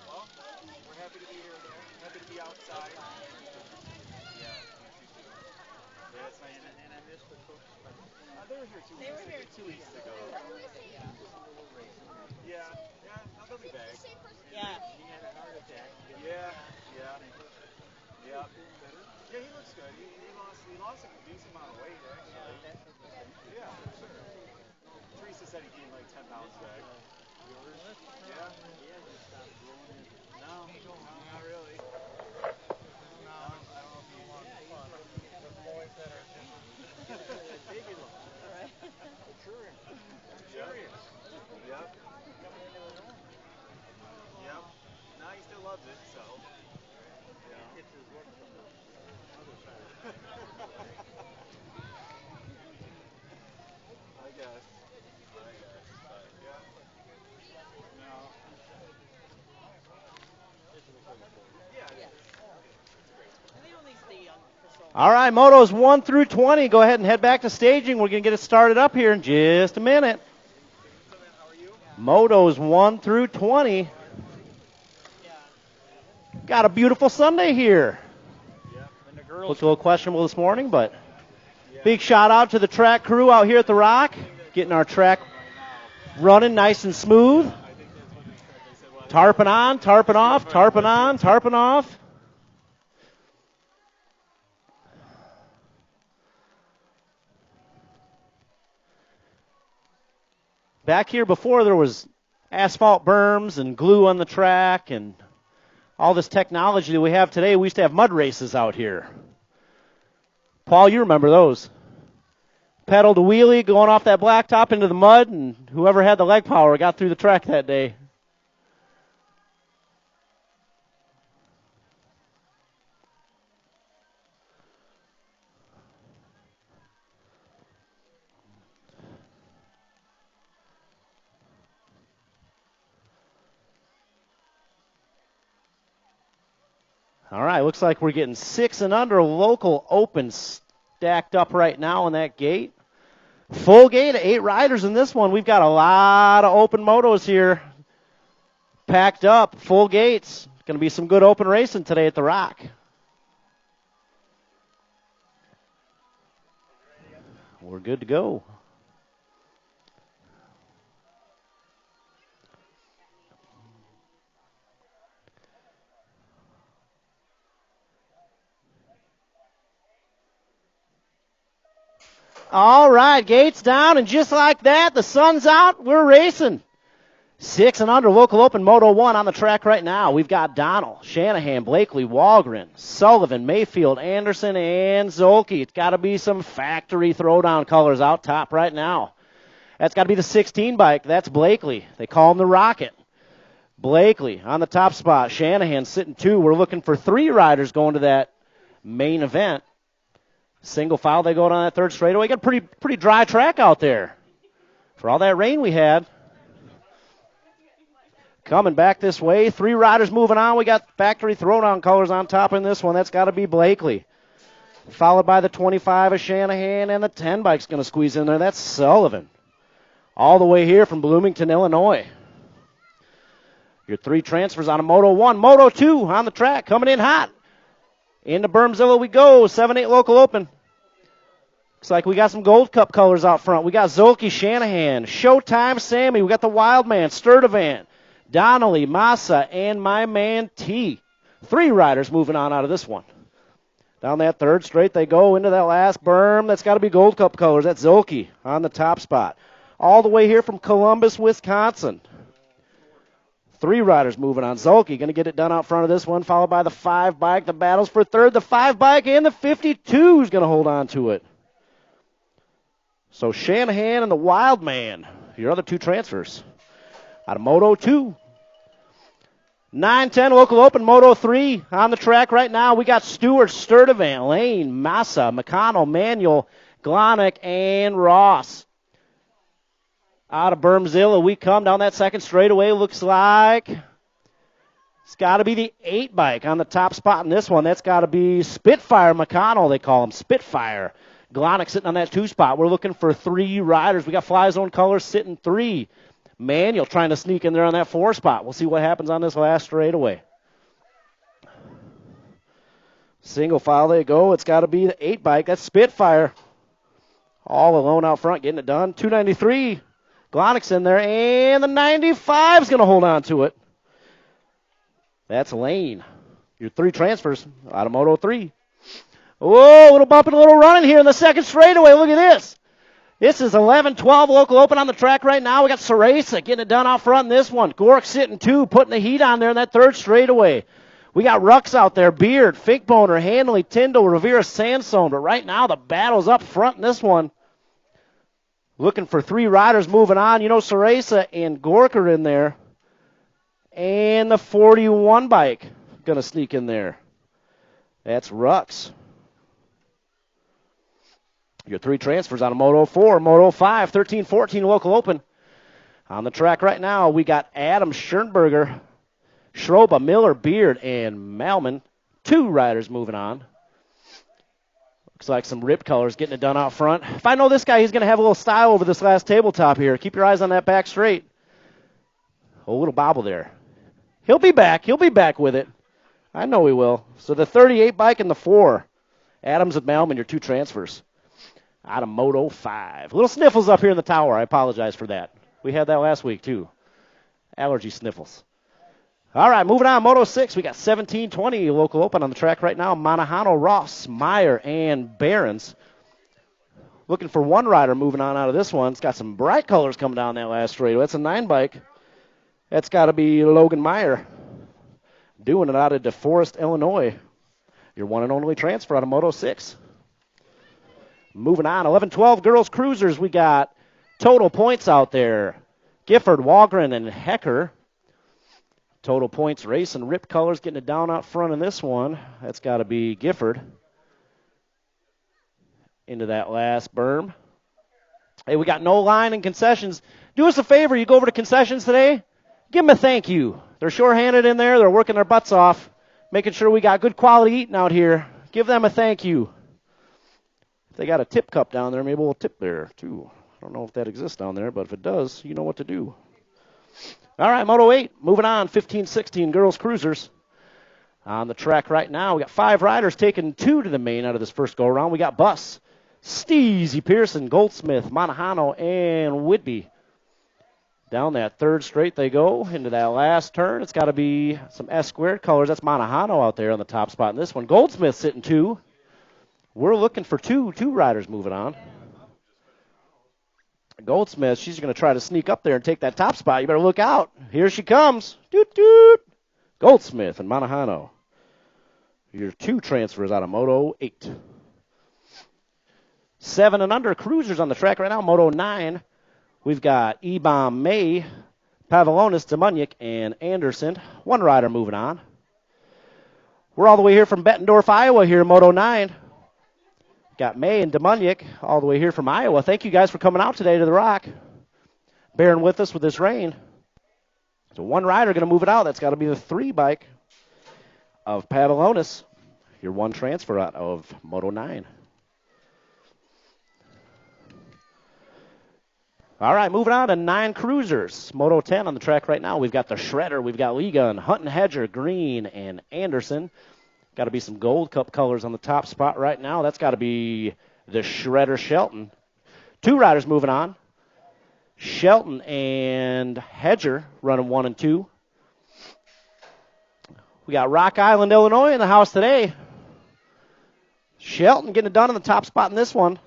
Well, we're happy to be here again. Happy to be outside. Yeah, yeah, it's nice. And I missed the coach. They were here 2 weeks ago. Yeah, yeah, no, they'll be back. Yeah. He had a heart attack. Yeah, yeah. Yeah. Yeah, he looks good. He lost a decent amount of weight, actually. Yeah, for sure. Teresa said he gained like 10 pounds back. Yours? Yeah? Yeah, just stopped growing it. No, not really. No, I don't know if he's the boys that are just big in them. Right. Sure. Curious. Yep. Coming into his own. Yep. No, he still loves it, so. Yeah. It's his work from the other side. I guess. But, yeah. No. Yeah, it is. And they only stay young for so long. All right, motos 1 through 20. Go ahead and head back to staging. We're going to get it started up here in just a minute. How are you? Motos 1 through 20. Got a beautiful Sunday here. Yep. And the girls. Looked a little questionable this morning, but big shout out to the track crew out here at the Rock, getting our track running nice and smooth. Tarping on, tarping off, tarping on, tarping off. Back here before there was asphalt berms and glue on the track and all this technology that we have today. We used to have mud races out here. Paul, you remember those. Pedal to wheelie, going off that blacktop into the mud, and whoever had the leg power got through the track that day. All right, looks like we're getting 6 and under local open stacked up right now in that gate. Full gate, 8 riders in this one. We've got a lot of open motos here packed up, full gates. Going to be some good open racing today at the Rock. We're good to go. All right, gates down, and just like that, the sun's out, we're racing. 6 and under, local open Moto 1 on the track right now. We've got Donnell, Shanahan, Blakely, Walgren, Sullivan, Mayfield, Anderson, and Zolke. It's got to be some factory throwdown colors out top right now. That's got to be the 16 bike. That's Blakely. They call him the Rocket. Blakely on the top spot. Shanahan sitting 2. We're looking for 3 riders going to that main event. Single file, they go down that third straightaway. Got a pretty dry track out there for all that rain we had. Coming back this way, 3 riders moving on. We got factory throwdown colors on top in this one. That's got to be Blakely. Followed by the 25 of Shanahan, and the 10 bike's going to squeeze in there. That's Sullivan. All the way here from Bloomington, Illinois. Your 3 transfers on a Moto 1. Moto 2 on the track, coming in hot. Into Bermzilla we go, 7-8 local open. Looks like we got some Gold Cup colors out front. We got Zolke, Shanahan, Showtime Sammy. We got the Wildman, Sturdivant, Donnelly, Massa, and my man T. 3 riders moving on out of this one. Down that third straight they go into that last berm. That's got to be Gold Cup colors. That's Zolke on the top spot. All the way here from Columbus, Wisconsin. 3 riders moving on. Zolke going to get it done out front of this one, followed by the 5 bike. The battles for third. The 5 bike and the 52 is going to hold on to it. So Shanahan and the Wildman, your other 2 transfers. Out of Moto 2. 9-10 local open, Moto 3 on the track right now. We got Stewart, Sturdivant, Lane, Massa, McConnell, Manuel, Glonick, and Ross. Out of Bermzilla, we come down that second straightaway. Looks like it's got to be the 8 bike on the top spot in this one. That's got to be Spitfire McConnell, they call him, Spitfire. Glonick sitting on that 2 spot. We're looking for 3 riders. We got Fly Zone colors sitting 3. Manuel trying to sneak in there on that 4 spot. We'll see what happens on this last straightaway. Single file they go. It's got to be the 8 bike. That's Spitfire. All alone out front getting it done. 293. Glonick's in there. And the 95 is going to hold on to it. That's Lane. Your 3 transfers out of Moto 3. Whoa, little bump and a little running here in the second straightaway. Look at this. This is 11-12 local open on the track right now. We got Ceresa getting it done out front in this one. Gork sitting 2, putting the heat on there in that third straightaway. We got Rux out there, Beard, Finkboner, Hanley, Tyndall, Rivera, Sandstone. But right now the battle's up front in this one. Looking for 3 riders moving on. You know, Ceresa and Gork are in there. And the 41 bike going to sneak in there. That's Rux. Your 3 transfers out of Moto 4, Moto 5, 13-14 local open. On the track right now, we got Adam Schoenberger, Schroba, Miller, Beard, and Malman. 2 riders moving on. Looks like some rip colors getting it done out front. If I know this guy, he's going to have a little style over this last tabletop here. Keep your eyes on that back straight. A little bobble there. He'll be back. He'll be back with it. I know he will. So the 38 bike and the 4. Adams and Malman, your 2 transfers. Out of Moto 5. Little sniffles up here in the tower. I apologize for that. We had that last week, too. Allergy sniffles. All right, moving on. Moto 6. We got 17-20 local open on the track right now. Monahano, Ross, Meyer, and Barons. Looking for 1 rider moving on out of this one. It's got some bright colors coming down that last straightaway. That's a 9 bike. That's got to be Logan Meyer. Doing it out of DeForest, Illinois. Your one and only transfer out of Moto 6. Moving on, 11-12 girls cruisers. We got total points out there. Gifford, Walgren, and Hecker. Total points race and rip colors getting it down out front in this one. That's got to be Gifford. Into that last berm. Hey, we got no line and concessions. Do us a favor. You go over to concessions today. Give them a thank you. They're short-handed in there. They're working their butts off, making sure we got good quality eating out here. Give them a thank you. If they got a tip cup down there, maybe we'll tip there, too. I don't know if that exists down there, but if it does, you know what to do. All right, Moto 8, moving on, 15-16 girls cruisers. On the track right now, we got 5 riders taking 2 to the main out of this first go-around. We got Buss, Steezy Pearson, Goldsmith, Monahano, and Whitby. Down that third straight they go into that last turn. It's got to be some S-squared colors. That's Monahano out there on the top spot in this one. Goldsmith sitting 2. We're looking for two riders moving on. Goldsmith, she's going to try to sneak up there and take that top spot. You better look out. Here she comes. Doot, doot. Goldsmith and Monahano. Your 2 transfers out of Moto 8. 7 and under cruisers on the track right now. Moto 9. We've got Ebom, May, Pavlonis, Demunyik, and Anderson. 1 rider moving on. We're all the way here from Bettendorf, Iowa here in Moto 9. Got May and Demunyik all the way here from Iowa. Thank you guys for coming out today to the Rock. Bearing with us with this rain. So 1 rider going to move it out. That's got to be the 3 bike of Pavlonis. Your 1 transfer out of Moto 9. All right, moving on to 9 cruisers. Moto 10 on the track right now. We've got the Shredder. We've got Ligon, Hutton Hedger, Green, and Anderson. Got to be some Gold Cup colors on the top spot right now. That's got to be the Shredder Shelton. 2 riders moving on. Shelton and Hedger running 1 and 2. We got Rock Island, Illinois in the house today. Shelton getting it done on the top spot in this one.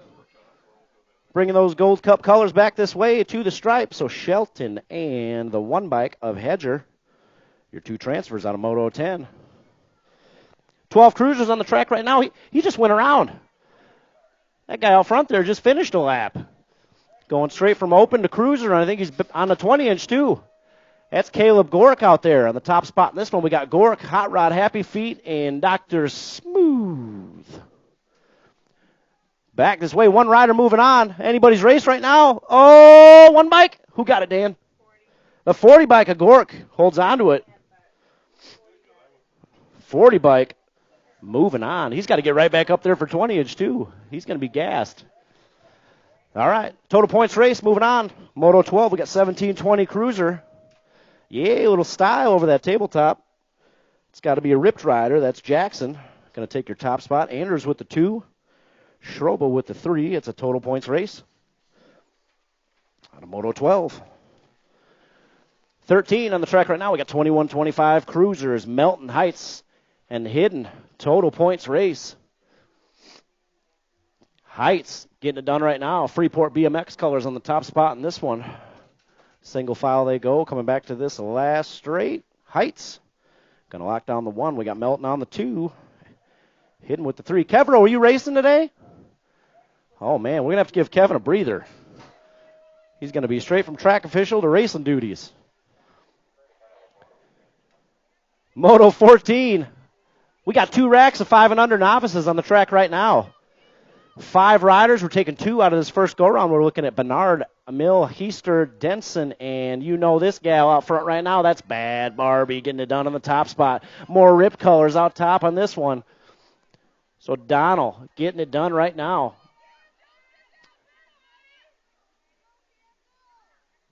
Bringing those Gold Cup colors back this way to the stripe. So Shelton and the 1 bike of Hedger. Your 2 transfers out of Moto 10. 12 cruisers on the track right now. He just went around. That guy out front there just finished a lap. Going straight from open to cruiser, and I think he's on the 20-inch too. That's Caleb Gork out there on the top spot in this one. We got Gork, Hot Rod, Happy Feet, and Dr. Smooth. Back this way, 1 rider moving on. Anybody's race right now? Oh, 1 bike. Who got it, Dan? 40. The 40 bike of Gork holds on to it. 40 bike moving on. He's got to get right back up there for 20-inch too. He's going to be gassed. All right, total points race, moving on. Moto 12, we got 1720 Cruiser. Yeah, a little style over that tabletop. It's got to be a ripped rider. That's Jackson. Going to take your top spot. Anders with the 2. Schroba with the 3. It's a total points race. On a Moto 12. 13 on the track right now. We got 2125 Cruisers, Melton Heights, and Hidden. Total points race. Heights getting it done right now. Freeport BMX colors on the top spot in this one. Single file they go. Coming back to this last straight. Heights. Going to lock down the 1. We got Melton on the 2. Hidden with the 3. Kevro, are you racing today? Oh, man, we're going to have to give Kevin a breather. He's going to be straight from track official to racing duties. Moto 14. We got 2 racks of 5 and under novices on the track right now. 5 riders. We're taking 2 out of this first go-round. We're looking at Bernard, Emil, Heister, Denson, and you know this gal out front right now. That's Bad Barbie getting it done on the top spot. More rip colors out top on this one. So Donald getting it done right now.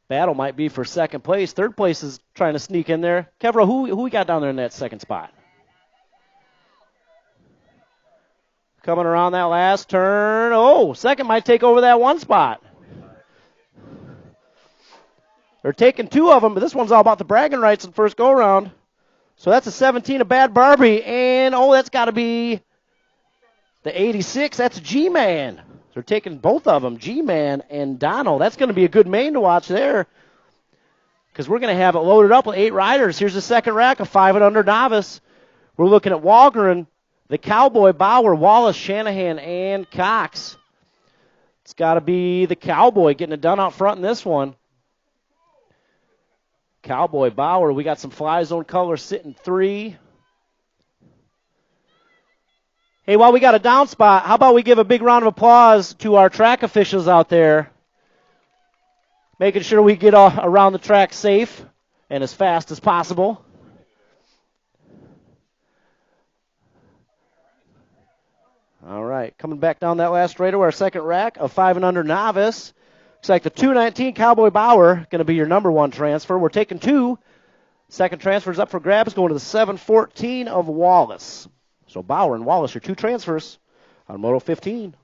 Battle might be for second place. Third place is trying to sneak in there. Kevro, who we got down there in that second spot? Coming around that last turn. Oh, second might take over that 1 spot. They're taking 2 of them, but this one's all about the bragging rights in first go-round. So that's a 17 of Bad Barbie. And, oh, that's got to be the 86. That's G-Man. They're taking both of them, G-Man and Donald. That's going to be a good main to watch there because we're going to have it loaded up with 8 riders. Here's the second rack of 5 and under novice. We're looking at Walgren, the Cowboy, Bauer, Wallace, Shanahan, and Cox. It's got to be the Cowboy getting it done out front in this one. Cowboy, Bauer. We got some Fly Zone colors sitting 3. Hey, while we got a down spot, how about we give a big round of applause to our track officials out there, making sure we get around the track safe and as fast as possible. All right, coming back down that last straightaway, our second rack of 5 and under novice. Looks like the 219 Cowboy Bauer going to be your number 1 transfer. We're taking 2. Second transfer's up for grabs, going to the 714 of Wallace. So Bauer and Wallace, your 2 transfers on Moto 15.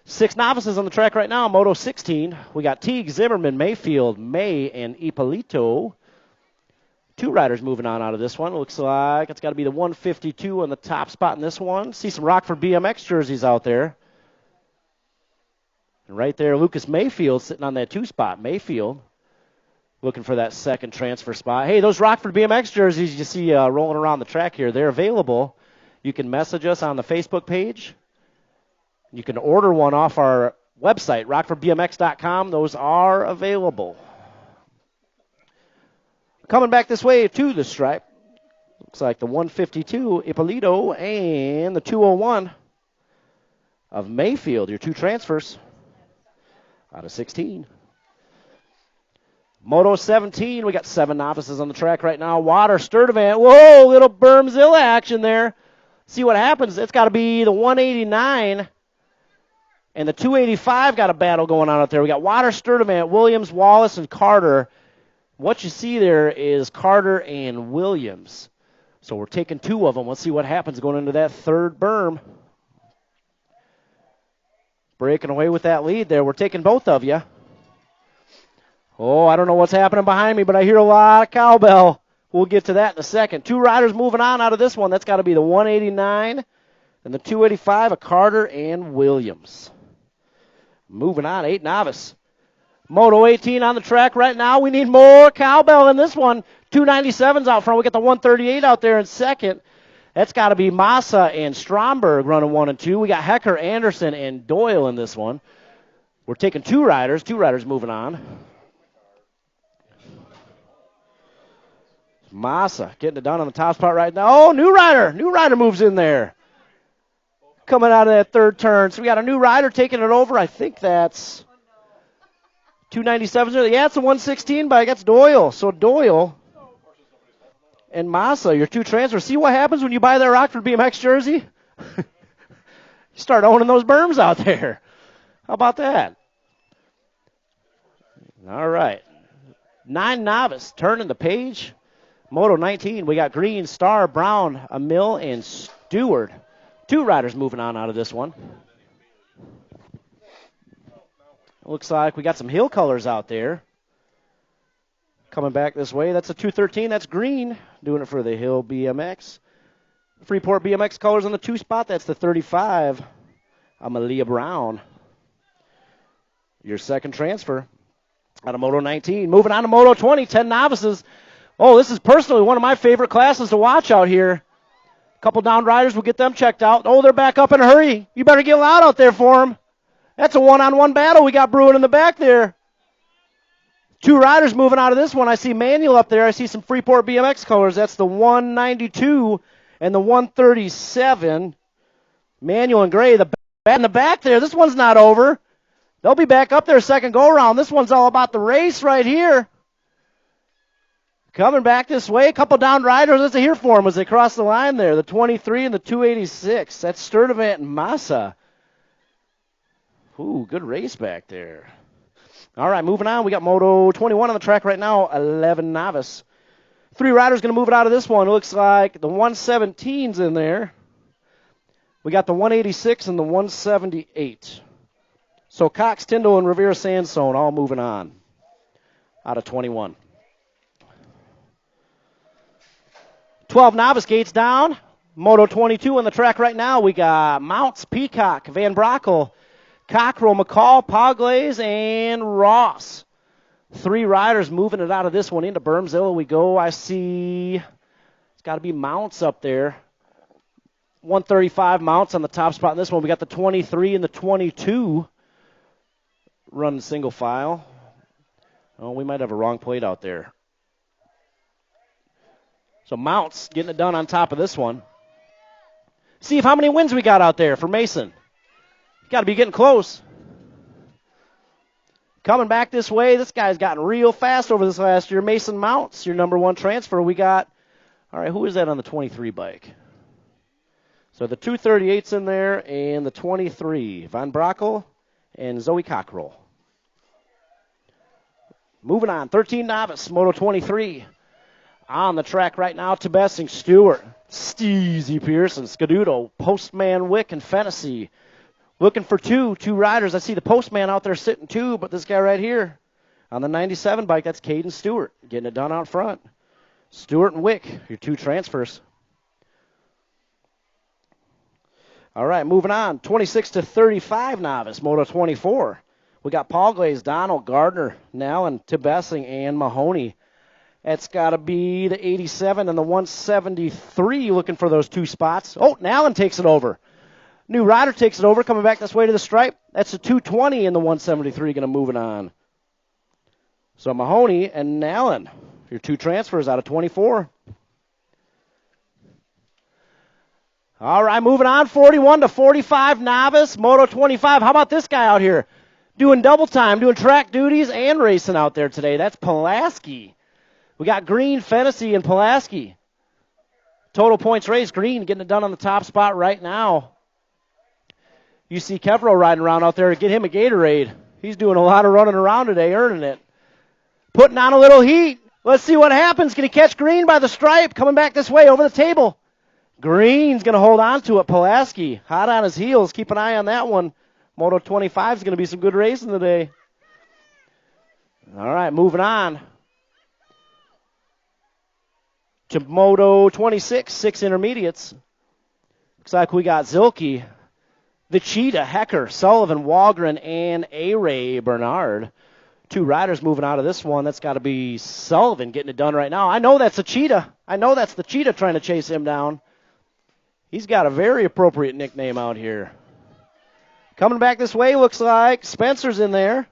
6 novices on the track right now, Moto 16. We got Teague, Zimmerman, Mayfield, May, and Ippolito. 2 riders moving on out of this one. Looks like it's got to be the 152 on the top spot in this one. See some Rockford BMX jerseys out there. And right there, Lucas Mayfield sitting on that 2 spot. Mayfield looking for that second transfer spot. Hey, those Rockford BMX jerseys you see rolling around the track here, they're available. You can message us on the Facebook page. You can order one off our website, rockfordbmx.com. Those are available. Coming back this way to the stripe, looks like the 152, Ippolito, and the 201 of Mayfield, your 2 transfers out of 16. Moto 17, we got 7 novices on the track right now. Water, Sturdivant, whoa, little Bermzilla action there. See what happens. It's got to be the 189 and the 285 got a battle going on out there. We got Water, Sturdivant, Williams, Wallace, and Carter. What you see there is Carter and Williams. So we're taking 2 of them. Let's see what happens going into that third berm. Breaking away with that lead there. We're taking both of you. Oh, I don't know what's happening behind me, but I hear a lot of cowbell. We'll get to that in a second. 2 riders moving on out of this one. That's got to be the 189 and the 285 of Carter and Williams. Moving on, 8 novice. Moto 18 on the track right now. We need more cowbell in this one. 297's out front. We got the 138 out there in second. That's got to be Massa and Stromberg running 1 and 2. We got Hecker, Anderson, and Doyle in this one. We're taking 2 riders. 2 riders moving on. Massa getting it done on the top spot right now. Oh, new rider. New rider moves in there. Coming out of that third turn. So we got a new rider taking it over. I think that's 297. Yeah, it's a 116, but I guess Doyle. So Doyle and Massa, your 2 transfers. See what happens when you buy that Rockford BMX jersey? You start owning those berms out there. How about that? All right. 9 novice turning the page. Moto 19, we got Green, Star, Brown, Emil, and Stewart. 2 riders moving on out of this one. Looks like we got some Hill colors out there. Coming back this way, that's a 213. That's Green, doing it for the Hill BMX. Freeport BMX colors on the 2 spot. That's the 35, Amelia Brown. Your second transfer out of Moto 19. Moving on to Moto 20, 10 novices. Oh, this is personally one of my favorite classes to watch out here. A couple down riders, we'll get them checked out. Oh, they're back up in a hurry. You better get loud out there for them. That's a one-on-one battle we got brewing in the back there. 2 riders moving out of this one. I see Manuel up there. I see some Freeport BMX colors. That's the 192 and the 137. Manuel and Gray, the bat in the back there. This one's not over. They'll be back up there second go-around. This one's all about the race right here. Coming back this way, a couple down riders. Let's hear for them as they cross the line there. The 23 and the 286. That's Sturdivant and Massa. Ooh, good race back there. All right, moving on. We got Moto 21 on the track right now, 11 novice. 3 riders going to move it out of this one. It looks like the 117's in there. We got the 186 and the 178. So Cox, Tyndall, and Rivera Sandstone all moving on out of 21. 12 novice gates down. Moto 22 on the track right now. We got Mounts, Peacock, Van Brockel, Cockrell, McCall, Poglaze, and Ross. 3 riders moving it out of this one into Bermzilla. We go. I see it's got to be Mounts up there. 135 Mounts on the top spot in this one. We got the 23 and the 22 running single file. Oh, we might have a wrong plate out there. So Mounts getting it done on top of this one. See how many wins we got out there for Mason. Got to be getting close. Coming back this way, this guy's gotten real fast over this last year. Mason Mounts, your number 1 transfer. We got, all right, who is that on the 23 bike? So the 238's in there and the 23. Van Brockel and Zoe Cockrell. Moving on, 13 novice, Moto 23. On the track right now, Tebessing, Stewart, Steezy Pearson, Scaduto, Postman, Wick, and Fennessy. Looking for two riders. I see the Postman out there sitting 2, but this guy right here on the 97 bike, that's Caden Stewart, getting it done out front. Stewart and Wick, your 2 transfers. All right, moving on. 26 to 35 novice, Moto 24. We got Paul Glaze, Donald, Gardner, Nallen, Tebessing, and Mahoney. That's got to be the 87 and the 173 looking for those 2 spots. Oh, Nallen takes it over. New rider takes it over, coming back this way to the stripe. That's the 220 and the 173 going to move it on. So Mahoney and Nallen, your 2 transfers out of 24. All right, moving on, 41 to 45 novice, Moto 25. How about this guy out here? Doing double time, doing track duties and racing out there today. That's Pulaski. We got Green, Fennessy, and Pulaski. Total points race, Green getting it done on the top spot right now. You see Kevro riding around out there to get him a Gatorade. He's doing a lot of running around today, earning it. Putting on a little heat. Let's see what happens. Can he catch Green by the stripe? Coming back this way over the table. Green's going to hold on to it. Pulaski hot on his heels. Keep an eye on that one. Moto 25 is going to be some good racing today. All right, moving on to Moto 26, 6 intermediates. Looks like we got Zilke, the Cheetah, Hecker, Sullivan, Walgren, and A-Ray Bernard. 2 riders moving out of this one. That's got to be Sullivan getting it done right now. I know that's a Cheetah. I know that's the Cheetah trying to chase him down. He's got a very appropriate nickname out here. Coming back this way, looks like Spencer's in there.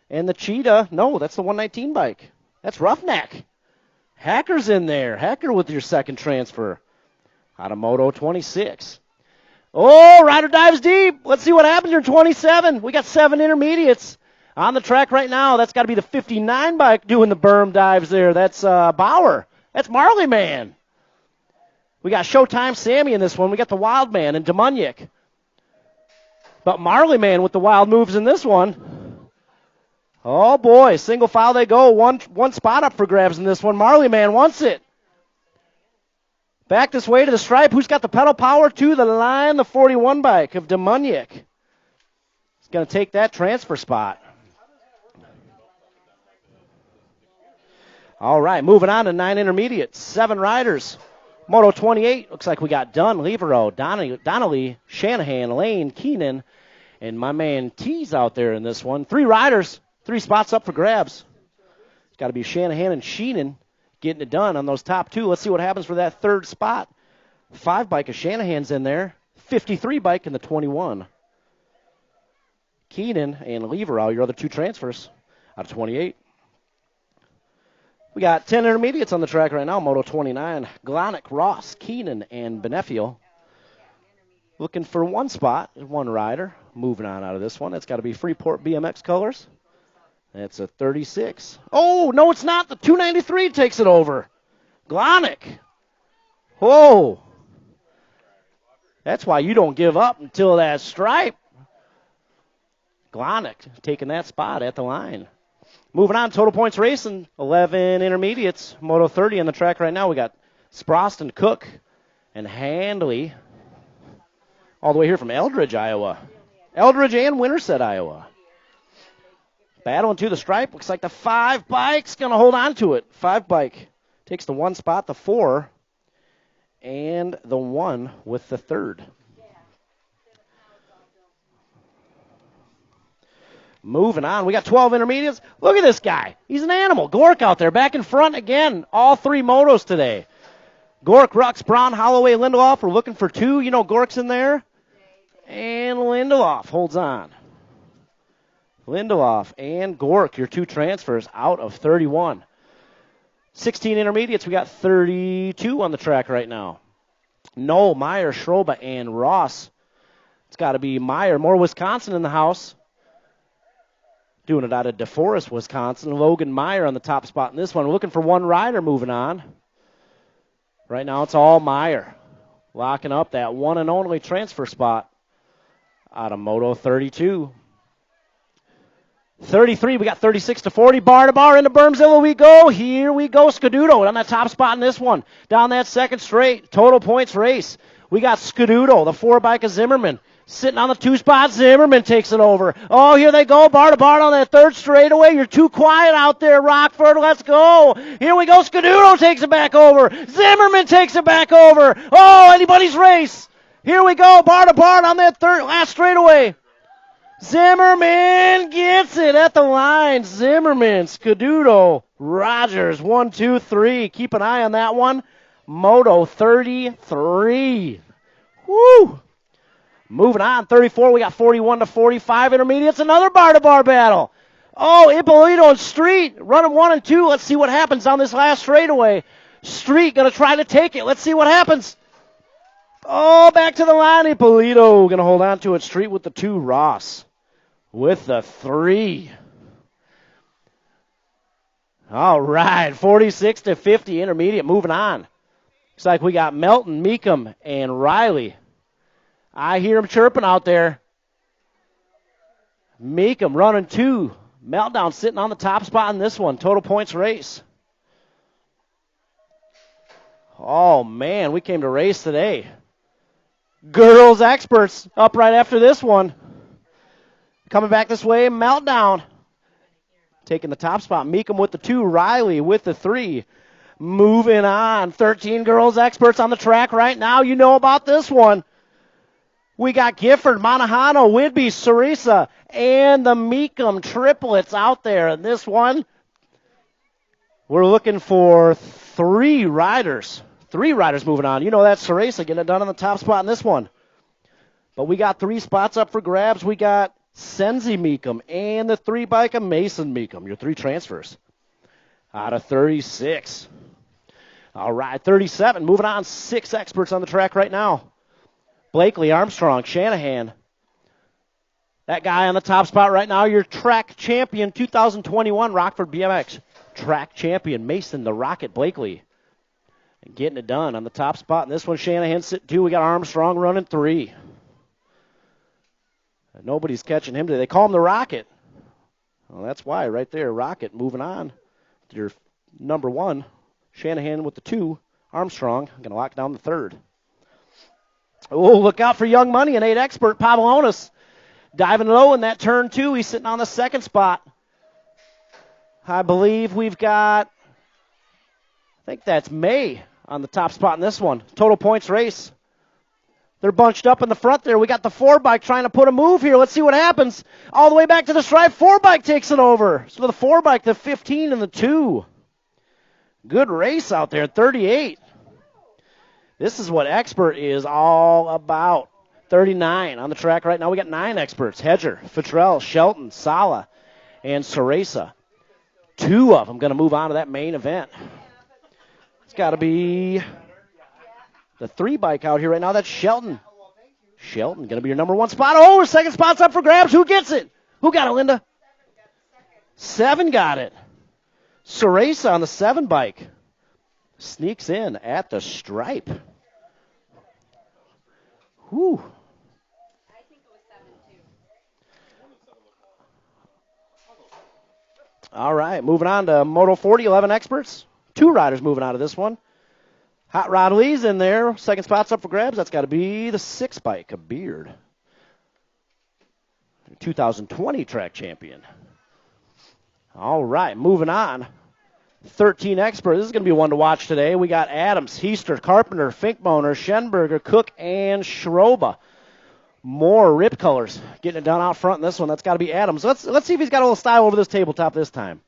And the Cheetah, no, that's the 119 bike. That's Roughneck. Hacker's in there. Hacker with your second transfer out of Moto 26. Oh, rider dives deep. Let's see what happens here in 27. We got 7 intermediates on the track right now. That's got to be the 59 bike doing the berm dives there. That's Bauer. That's Marley Man. We got Showtime Sammy in this one. We got the Wild Man and Demunyik. But Marley Man with the wild moves in this one. Oh, boy. Single file they go. One spot up for grabs in this one. Marley Man wants it. Back this way to the stripe. Who's got the pedal power to the line? The 41 bike of Demuniak. He's going to take that transfer spot. All right, moving on to 9 intermediates. 7 riders. Moto 28, looks like we got Dunn, Levero, Donnelly, Shanahan, Lane, Keenan, and my man T's out there in this one. 3 riders, 3 spots up for grabs. It's got to be Shanahan and Sheenan getting it done on those top 2. Let's see what happens for that 3rd spot. 5 bike of Shanahan's in there. 53 bike in the 21. Keenan and Levero, your other 2 transfers out of 28. We got 10 intermediates on the track right now. Moto 29, Glonick, Ross, Keenan, and Benefiel. Looking for 1 spot, 1 rider. Moving on out of this one. That's got to be Freeport BMX colors. That's a 36. Oh, no, it's not. The 293 takes it over. Glonick. Whoa. That's why you don't give up until that stripe. Glonick taking that spot at the line. Moving on, total points racing, 11 intermediates. Moto 30 on the track right now. We got Sprost and Cook and Handley all the way here from Eldridge, Iowa. Eldridge and Winterset, Iowa. Battling to the stripe. Looks like the 5 bike's going to hold on to it. 5 bike takes the 1 spot, the 4, and the 1 with the 3rd. Moving on, we got 12 intermediates. Look at this guy. He's an animal. Gork out there, back in front again. All 3 motos today. Gork, Rux, Braun, Holloway, Lindelof. We're looking for 2. You know Gork's in there. And Lindelof holds on. Lindelof and Gork, your 2 transfers out of 31. 16 intermediates, we got 32 on the track right now. Knoll, Meyer, Schroba, and Ross. It's got to be Meyer. More Wisconsin in the house. Doing it out of DeForest, Wisconsin. Logan Meyer on the top spot in this one. We're looking for 1 rider moving on. Right now it's all Meyer. Locking up that 1 and only transfer spot out of Moto 32. 33, we got 36 to 40. Bar to bar into Bermzilla we go. Here we go. Scaduto on that top spot in this one. Down that 2nd straight. Total points race. We got Scaduto, the 4 bike of Zimmerman. Sitting on the 2 spot, Zimmerman takes it over. Oh, here they go, bar to bar on that 3rd straightaway. You're too quiet out there, Rockford. Let's go. Here we go. Scaduto takes it back over. Zimmerman takes it back over. Oh, anybody's race. Here we go, bar to bar on that last straightaway. Zimmerman gets it at the line. Zimmerman, Scaduto, Rogers, 1, 2, 3. Keep an eye on that one. Moto 33. Woo! Moving on, 34, we got 41 to 45 intermediates. Another bar-to-bar battle. Oh, Ippolito and Street running 1 and 2. Let's see what happens on this last straightaway. Street going to try to take it. Let's see what happens. Oh, back to the line. Ippolito going to hold on to it. Street with the 2. Ross with the 3. All right, 46 to 50 intermediate. Moving on. Looks like we got Melton, Meekum, and Riley. I hear him chirping out there. Meekum running 2. Meltdown sitting on the top spot in this one. Total points race. Oh, man, we came to race today. Girls experts up right after this one. Coming back this way, Meltdown. Taking the top spot. Meekum with the 2. Riley with the 3. Moving on. 13 girls experts on the track right now. You know about this one. We got Gifford, Monahano, Whidbey, Sarisa, and the Meekum triplets out there. In this one, we're looking for 3 riders. 3 riders moving on. You know that's Sarisa getting it done on the top spot in this one. But we got 3 spots up for grabs. We got Senzi Meekum and the 3 bike of Mason Meekum. Your 3 transfers out of 36. All right, 37. Moving on, 6 experts on the track right now. Blakely, Armstrong, Shanahan. That guy on the top spot right now, your track champion 2021 Rockford BMX. Track champion Mason the Rocket Blakely. And getting it done on the top spot. And this one, Shanahan sitting 2. We got Armstrong running 3. Nobody's catching him today. They call him the Rocket. Well, that's why right there, Rocket moving on. Your number 1, Shanahan with the 2, Armstrong going to lock down the 3rd. Oh, look out for Young Money and 8 expert, Pavlonis. Diving low in that turn 2. He's sitting on the 2nd spot. I believe we've got, I think that's May on the top spot in this one. Total points race. They're bunched up in the front there. We got the 4 bike trying to put a move here. Let's see what happens. All the way back to the stripe. 4 bike takes it over. So the 4 bike, the 15 and the 2. Good race out there, 38. This is what expert is all about. 39 on the track right now. We got 9 experts. Hedger, Futrell, Shelton, Sala, and Ceresa. 2 of them going to move on to that main event. It's got to be the 3 bike out here right now. That's Shelton. Shelton going to be your number 1 spot. Oh, 2nd spot's up for grabs. Who gets it? Who got it, Linda? 7 got it. Ceresa on the 7 bike. Sneaks in at the stripe. Whew. All right, moving on to Moto 40, 11 experts. 2 riders moving out of this one. Hot Rod Lee's in there. 2nd spot's up for grabs. That's got to be the 6 bike, a Beard. 2020 track champion. All right, moving on. 13 experts. This is going to be one to watch today. We got Adams, Heister, Carpenter, Finkboner, Schenberger, Cook, and Schroba. More rip colors getting it done out front in this one. That's got to be Adams. Let's see if he's got a little style over this tabletop this time.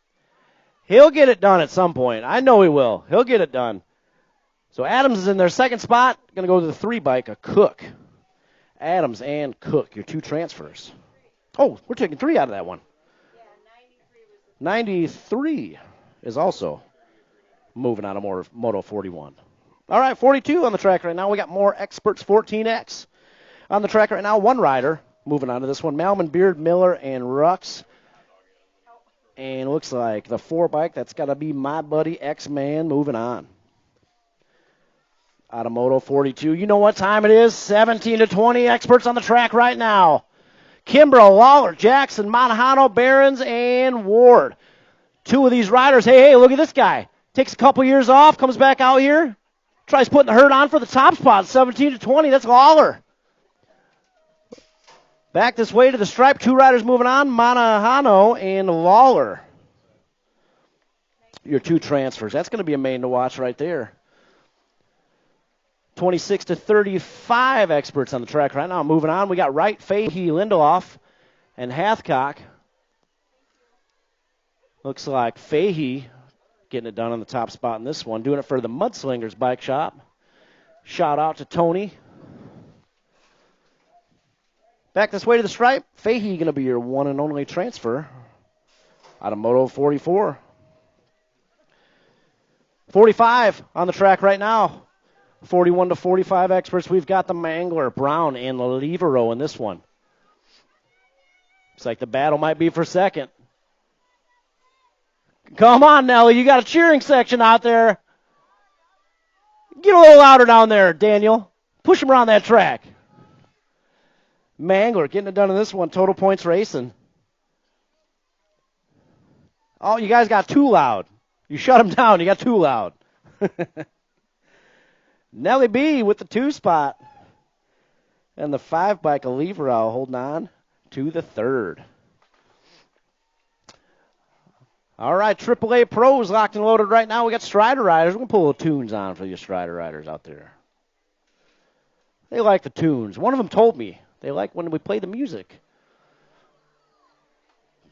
He'll get it done at some point. I know he will. He'll get it done. So Adams is in their 2nd spot. Going to go to the 3 bike, a Cook. Adams and Cook, your 2 transfers. Oh, we're taking 3 out of that one. 93 is also moving out of Moto 41. All right, 42 on the track right now. We got more experts, 14X. On the track right now, 1 rider moving on to this one. Malman, Beard, Miller, and Rux. And it looks like the 4 bike, that's got to be my buddy X-Man moving on. Out of Moto 42. You know what time it is? 17 to 20 experts on the track right now. Kimbrough, Lawler, Jackson, Montejano, Behrens, and Ward. 2 of these riders. Hey, look at this guy. Takes a couple years off, comes back out here, tries putting the herd on for the top spot. 17 to 20. That's Lawler. Back this way to the stripe. 2 riders moving on. Montejano and Lawler. Your 2 transfers. That's going to be a main to watch right there. 26 to 35 experts on the track right now. Moving on, we got Wright, Fahey, Lindelof, and Hathcock. Looks like Fahey getting it done on the top spot in this one. Doing it for the Mudslingers Bike Shop. Shout out to Tony. Back this way to the stripe. Fahey going to be your 1 and only transfer out of Moto 44. 45 on the track right now. 41 to 45 experts. We've got the Mangler, Brown, and Levero in this one. Looks like the battle might be for 2nd. Come on, Nelly. You got a cheering section out there. Get a little louder down there, Daniel. Push him around that track. Mangler getting it done in this one. Total points racing. Oh, you guys got too loud. You shut him down. You got too loud. Nelly B with the 2 spot. And the 5 bike of Leverau holding on to the 3rd. All right, AAA Pros locked and loaded right now. We got Strider riders. We're going to pull a little tunes on for you Strider riders out there. They like the tunes. One of them told me they like when we play the music.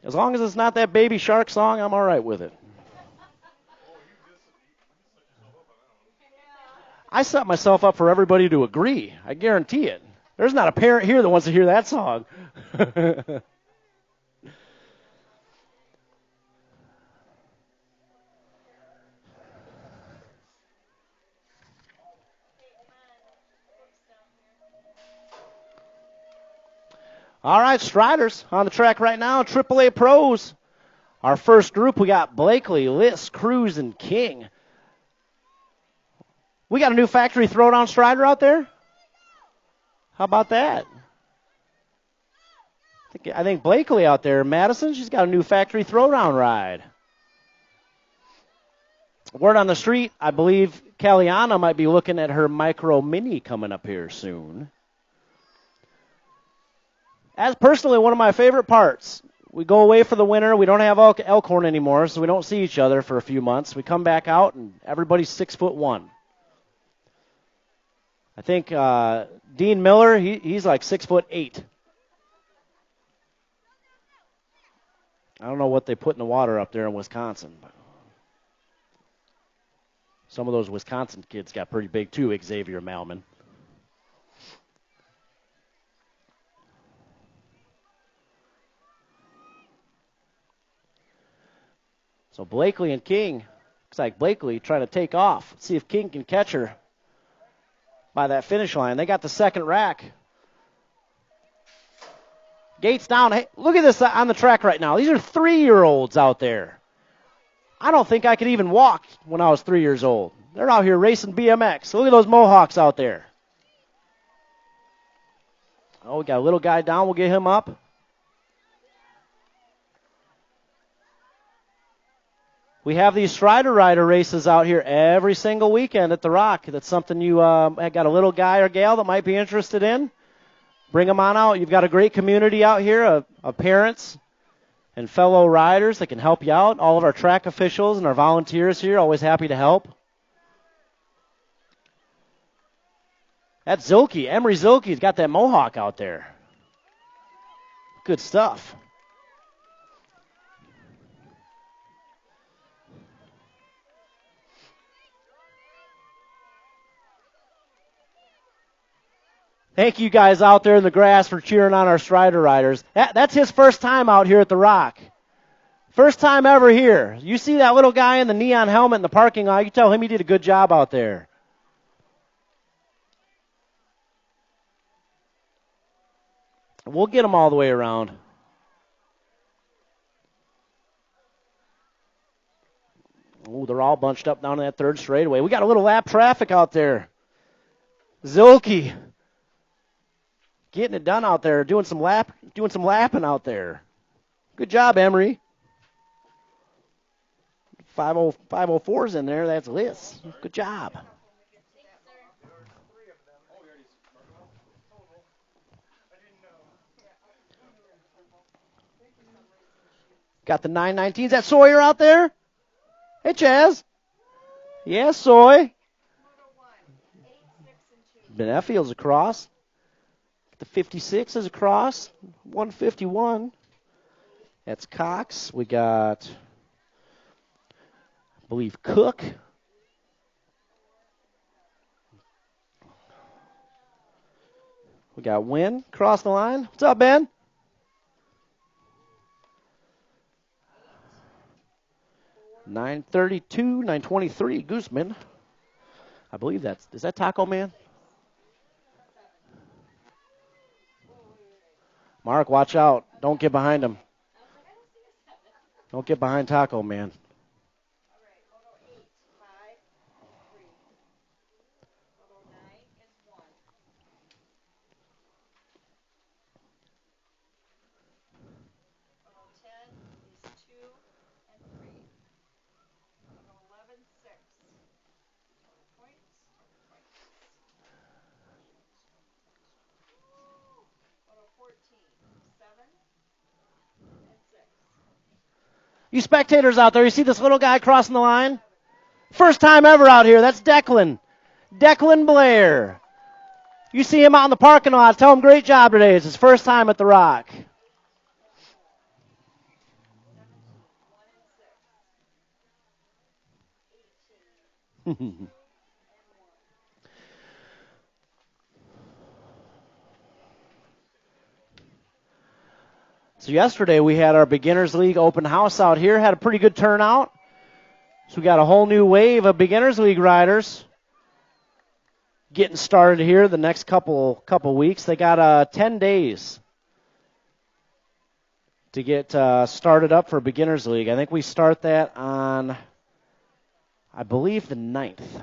As long as it's not that Baby Shark song, I'm all right with it. I set myself up for everybody to agree. I guarantee it. There's not a parent here that wants to hear that song. All right, Striders on the track right now. AAA Pros. Our first group, we got Blakely, Liss, Cruz, and King. We got a new factory throwdown Strider out there? How about that? I think Blakely out there, Madison, she's got a new factory throwdown ride. Word on the street, I believe Caliana might be looking at her Micro Mini coming up here soon. As personally, one of my favorite parts, we go away for the winter. We don't have Elkhorn anymore, so we don't see each other for a few months. We come back out, and everybody's 6'1". I think Dean Miller, he's like 6'8". I don't know what they put in the water up there in Wisconsin, but some of those Wisconsin kids got pretty big too, Xavier Malman. So Blakely and King, looks like Blakely trying to take off. Let's see if King can catch her by that finish line. They got the second rack. Gates down. Hey, look at this on the track right now. These are 3-year-olds out there. I don't think I could even walk when I was 3 years old. They're out here racing BMX. Look at those Mohawks out there. Oh, we got a little guy down. We'll get him up. We have these Strider Rider races out here every single weekend at the Rock. That's something you got a little guy or gal that might be interested in. Bring them on out. You've got a great community out here of parents and fellow riders that can help you out. All of our track officials and our volunteers here, always happy to help. That's Zilke. Emery Zilke's got that Mohawk out there. Good stuff. Thank you guys out there in the grass for cheering on our Strider Riders. That's his first time out here at the Rock. First time ever here. You see that little guy in the neon helmet in the parking lot, you tell him he did a good job out there. We'll get them all the way around. Oh, they're all bunched up down in that third straightaway. We got a little lap traffic out there. Zilke getting it done out there, doing some lapping out there. Good job, Emery. 504's in there. That's Liz. Good job. Got the 919s. Is that Sawyer out there? Hey, Chaz. Yeah, Soy. Beneffield's across. The 56 is across. 151. That's Cox. We got, I believe, Cook. We got Wynn across the line. What's up, Ben? $932, $923, Gooseman. I believe is that Taco Man? Mark, watch out. Don't get behind him. Don't get behind Taco Man. You spectators out there, you see this little guy crossing the line? First time ever out here. That's Declan. Declan Blair. You see him out in the parking lot. Tell him great job today. It's his first time at the Rock. So yesterday we had our Beginners League open house out here. Had a pretty good turnout. So we got a whole new wave of Beginners League riders getting started here the next couple weeks. They got 10 days to get started up for Beginners League. I think we start that on, I believe, the 9th.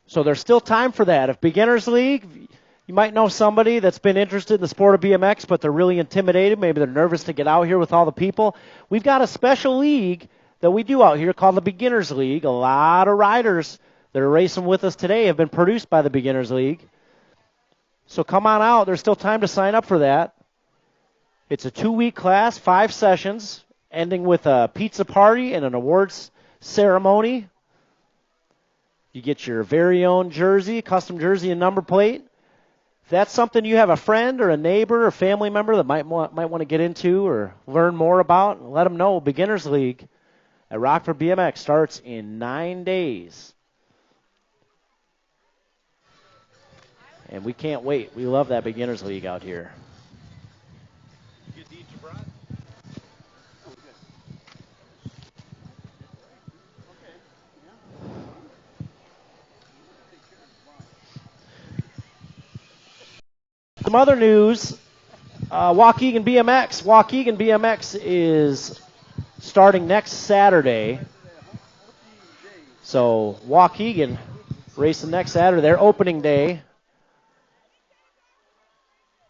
So there's still time for that. If Beginners League, You might know somebody that's been interested in the sport of BMX, but they're really intimidated. Maybe they're nervous to get out here with all the people. We've got a special league that we do out here called the Beginners League. A lot of riders that are racing with us today have been produced by the Beginners League. So come on out. There's still time to sign up for that. It's a 2-week class, 5 sessions, ending with a pizza party and an awards ceremony. You get your very own jersey, custom jersey and number plate. If that's something you have a friend or a neighbor or family member that might want to get into or learn more about, let them know. Beginners League at Rockford BMX starts in 9 days. And we can't wait. We love that Beginners League out here. Some other news, Waukegan BMX. Waukegan BMX is starting next Saturday. So Waukegan racing next Saturday, their opening day.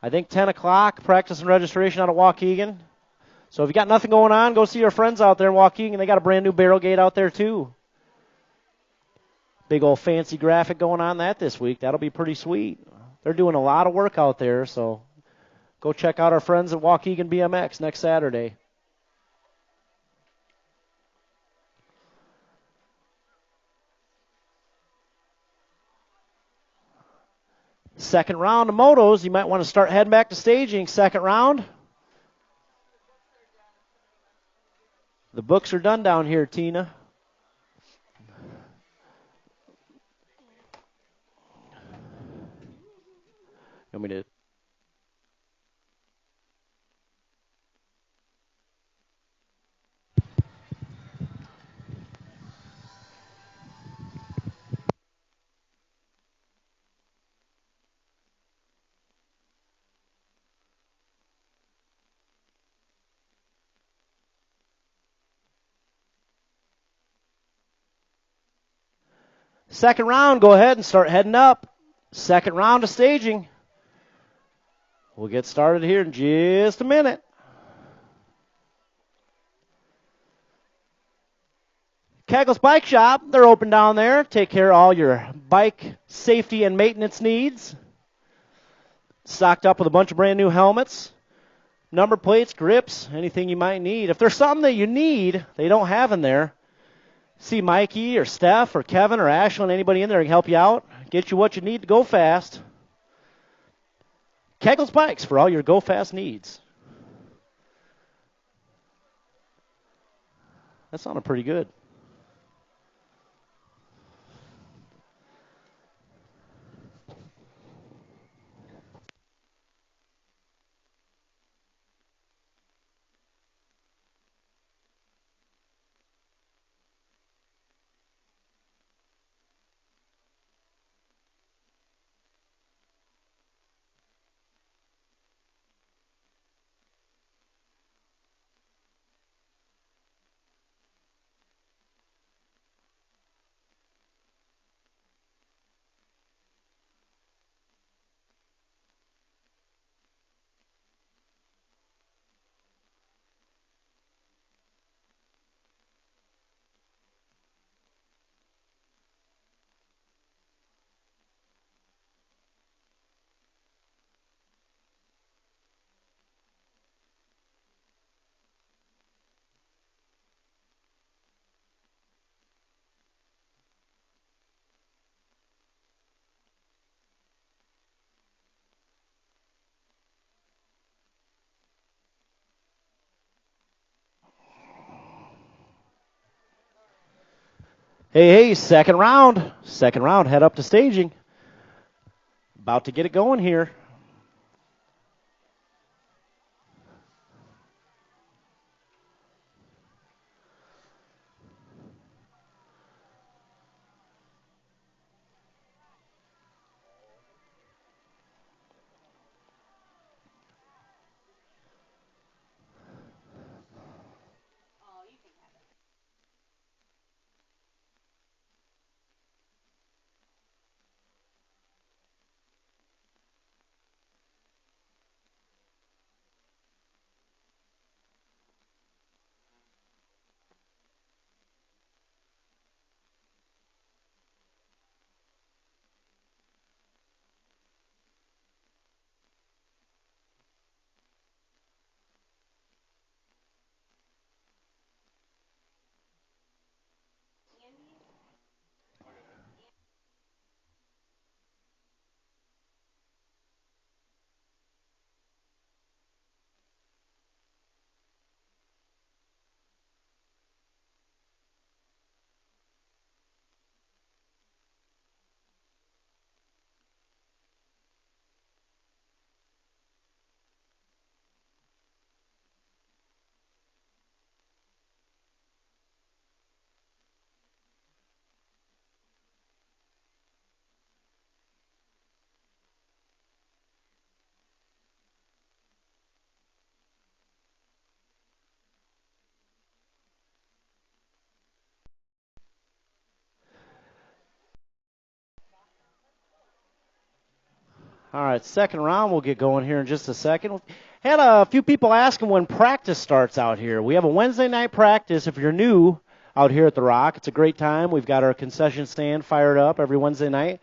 I think 10 o'clock, practice and registration out of Waukegan. So if you got nothing going on, go see your friends out there in Waukegan. They got a brand new barrel gate out there too. Big old fancy graphic going on that this week. That'll be pretty sweet. They're doing a lot of work out there, so go check out our friends at Waukegan BMX next Saturday. Second round of motos. You might want to start heading back to staging. Second round. The books are done down here, Tina. Want me to? Second round, go ahead and start heading up. Second round of staging. We'll get started here in just a minute. Keggles Bike Shop, they're open down there. Take care of all your bike safety and maintenance needs. Stocked up with a bunch of brand new helmets, number plates, grips, anything you might need. If there's something that you need they don't have in there, see Mikey or Steph or Kevin or Ashlyn, anybody in there can help you out, get you what you need to go fast. Keggles Bikes for all your go fast needs. That sounded pretty good. Hey, second round. Second round, head up to staging. About to get it going here. All right, second round we'll get going here in just a second. Had a few people asking when practice starts out here. We have a Wednesday night practice. If you're new out here at the Rock, it's a great time. We've got our concession stand fired up every Wednesday night.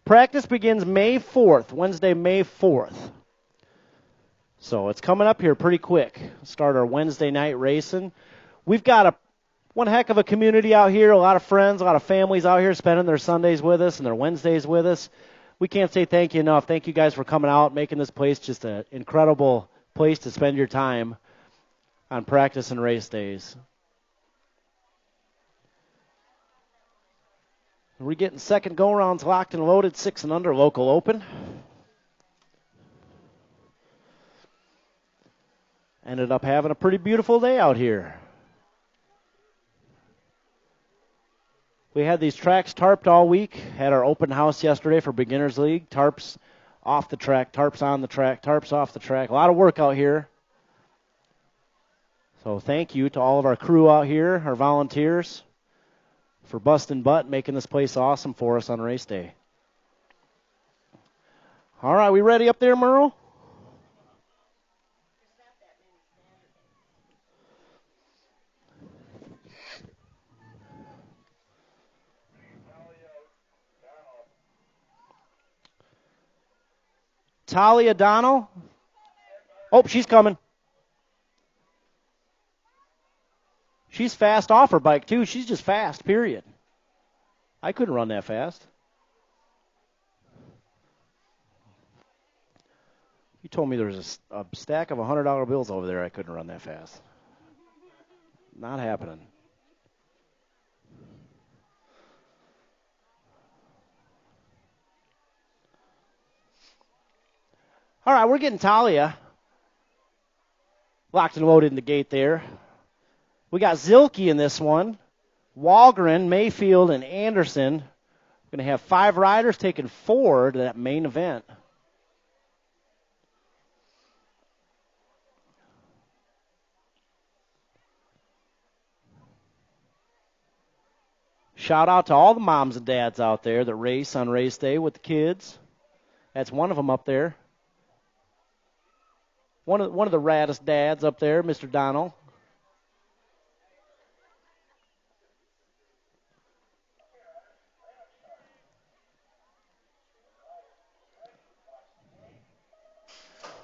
Practice begins May 4th, Wednesday, May 4th. So it's coming up here pretty quick. Start our Wednesday night racing. We've got one heck of a community out here, a lot of friends, a lot of families out here spending their Sundays with us and their Wednesdays with us. We can't say thank you enough. Thank you guys for coming out, making this place just an incredible place to spend your time on practice and race days. We're getting second go-rounds locked and loaded, 6 and under local open. Ended up having a pretty beautiful day out here. We had these tracks tarped all week. Had our open house yesterday for Beginners League. Tarps off the track, tarps on the track, tarps off the track. A lot of work out here. So thank you to all of our crew out here, our volunteers, for busting butt, making this place awesome for us on race day. All right, we ready up there, Merle? Talia Donnell. Oh, she's coming. She's fast off her bike, too. She's just fast, period. I couldn't run that fast. You told me there was a stack of $100 bills over there. I couldn't run that fast. Not happening. All right, we're getting Talia locked and loaded in the gate there. We got Zilke in this one. Walgren, Mayfield, and Anderson. We're going to have 5 riders taking 4 to that main event. Shout out to all the moms and dads out there that race on race day with the kids. That's one of them up there. One of the raddest dads up there, Mr. Donald.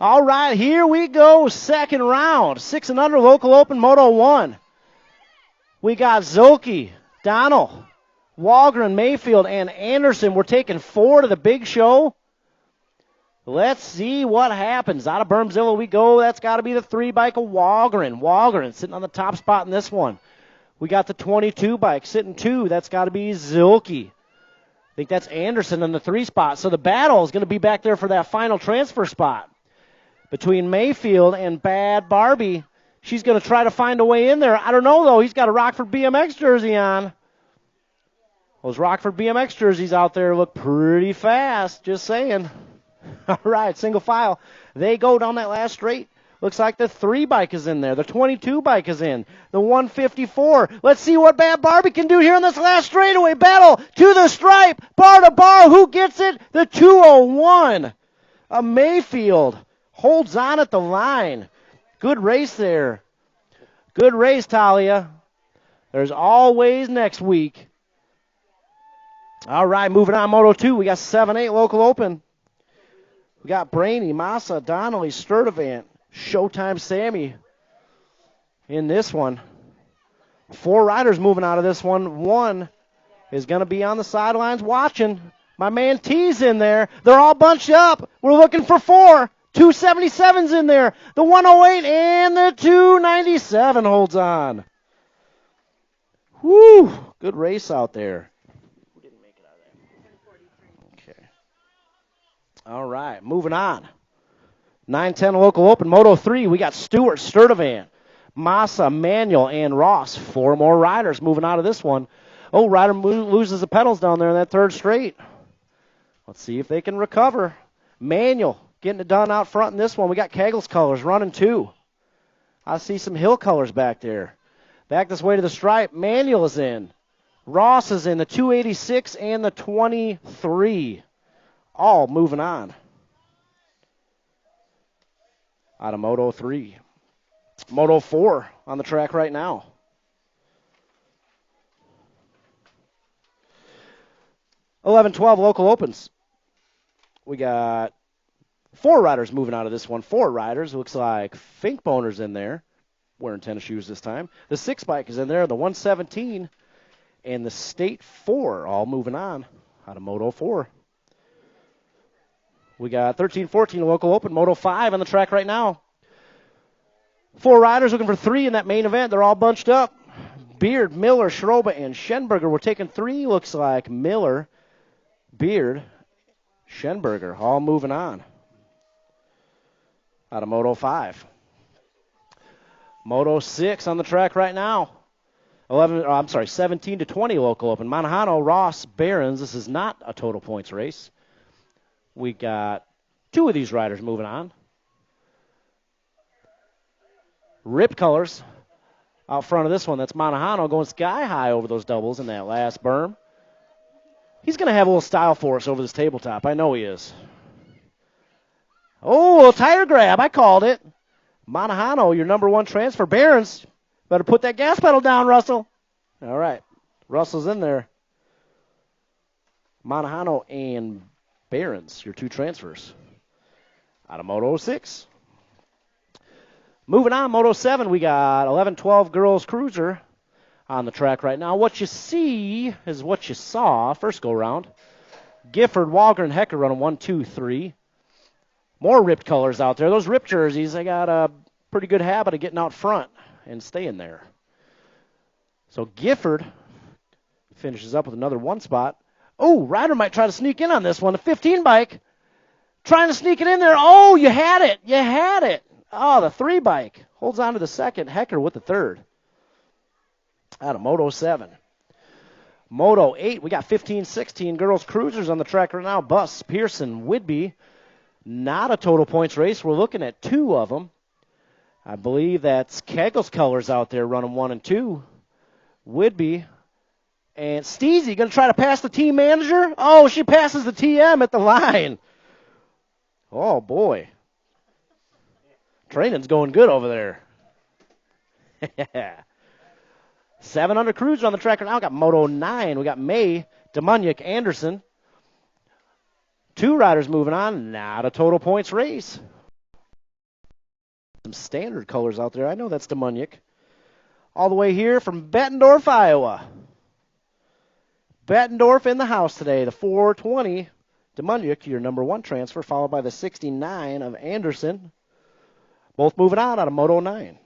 All right, here we go. Second round. 6 and under local open Moto 1. We got Zilke, Donald, Walgren, Mayfield, and Anderson. We're taking 4 to the big show. Let's see what happens. Out of Bermzilla we go. That's got to be the 3 bike of Walgren. Walgren sitting on the top spot in this one. We got the 22 bike sitting 2. That's got to be Zilke. I think that's Anderson in the 3 spot. So the battle is going to be back there for that final transfer spot between Mayfield and Bad Barbie. She's going to try to find a way in there. I don't know, though. He's got a Rockford BMX jersey on. Those Rockford BMX jerseys out there look pretty fast, just saying. All right, single file. They go down that last straight. Looks like the 3 bike is in there. The 22 bike is in. The 154. Let's see what Bad Barbie can do here in this last straightaway. Battle to the stripe. Bar to bar. Who gets it? The 201. A Mayfield holds on at the line. Good race there. Good race, Talia. There's always next week. All right, moving on, Moto 2. We got 7-8 local open. We got Brainy, Massa, Donnelly, Sturdivant, Showtime Sammy in this one. 4 riders moving out of this one. 1 is going to be on the sidelines watching. My man T's in there. They're all bunched up. We're looking for 4. 277's in there. The 108 and the 297 holds on. Whew, good race out there. Who didn't make it out of there? Okay. All right, moving on. 9-10 local open, Moto 3. We got Stewart, Sturdivant, Massa, Manuel, and Ross. 4 more riders moving out of this one. Oh, rider loses the pedals down there in that 3rd straight. Let's see if they can recover. Manuel getting it done out front in this one. We got Kegel's colors running 2. I see some Hill colors back there. Back this way to the stripe. Manuel is in. Ross is in, the 286 and the 23. All moving on. out of Moto 3. Moto 4 on the track right now. $11-12 local opens. We got 4 riders moving out of this one. 4 riders. Looks like Finkboner's in there, wearing tennis shoes this time. The 6 bike is in there, the 117, and the State 4 all moving on out of Moto 4. We got 13-14 local open, Moto 5 on the track right now. 4 riders looking for 3 in that main event. They're all bunched up. Beard, Miller, Schroba, and Schenberger. We're taking 3, looks like Miller, Beard, Schenberger, all moving on out of Moto 5. Moto 6 on the track right now. 17-20 local open. Manahano, Ross, Barons. This is not a total points race. We got 2 of these riders moving on. Rip Colors out front of this one. That's Manahano going sky high over those doubles in that last berm. He's going to have a little style for us over this tabletop. I know he is. Oh, a tire grab. I called it. Manahano, your number 1 transfer. Barons, better put that gas pedal down, Russell. All right. Russell's in there. Manahano and Barons, your 2 transfers out of Moto 6. Moving on, Moto 7, we got 11-12 girls cruiser on the track right now. What you see is what you saw first go round. Gifford, Walger, and Hecker running 1, 2, 3. More ripped colors out there. Those ripped jerseys, they got a pretty good habit of getting out front and staying there. So Gifford finishes up with another 1 spot. Oh, Ryder might try to sneak in on this one. The 15 bike trying to sneak it in there. Oh, you had it. You had it. Oh, the 3 bike holds on to the second. Hecker with the 3rd. Out of Moto 7. Moto 8, we got 15-16 girls cruisers on the track right now. Buss, Pearson, Whidbey. Not a total points race. We're looking at 2 of them. I believe that's Kegel's colors out there running 1 and 2. Whidbey and Steezy going to try to pass the team manager. Oh, she passes the TM at the line. Oh, boy. Training's going good over there. 700 cruiser on the track right now. We got Moto 9. We got May, Demunyuk, Anderson. 2 riders moving on. Not a total points race. Some standard colors out there. I know that's Demunyuk. All the way here from Bettendorf, Iowa. Bettendorf in the house today. The 420, Demunyuk, your number 1 transfer, followed by the 69 of Anderson. Both moving on out of Moto 9.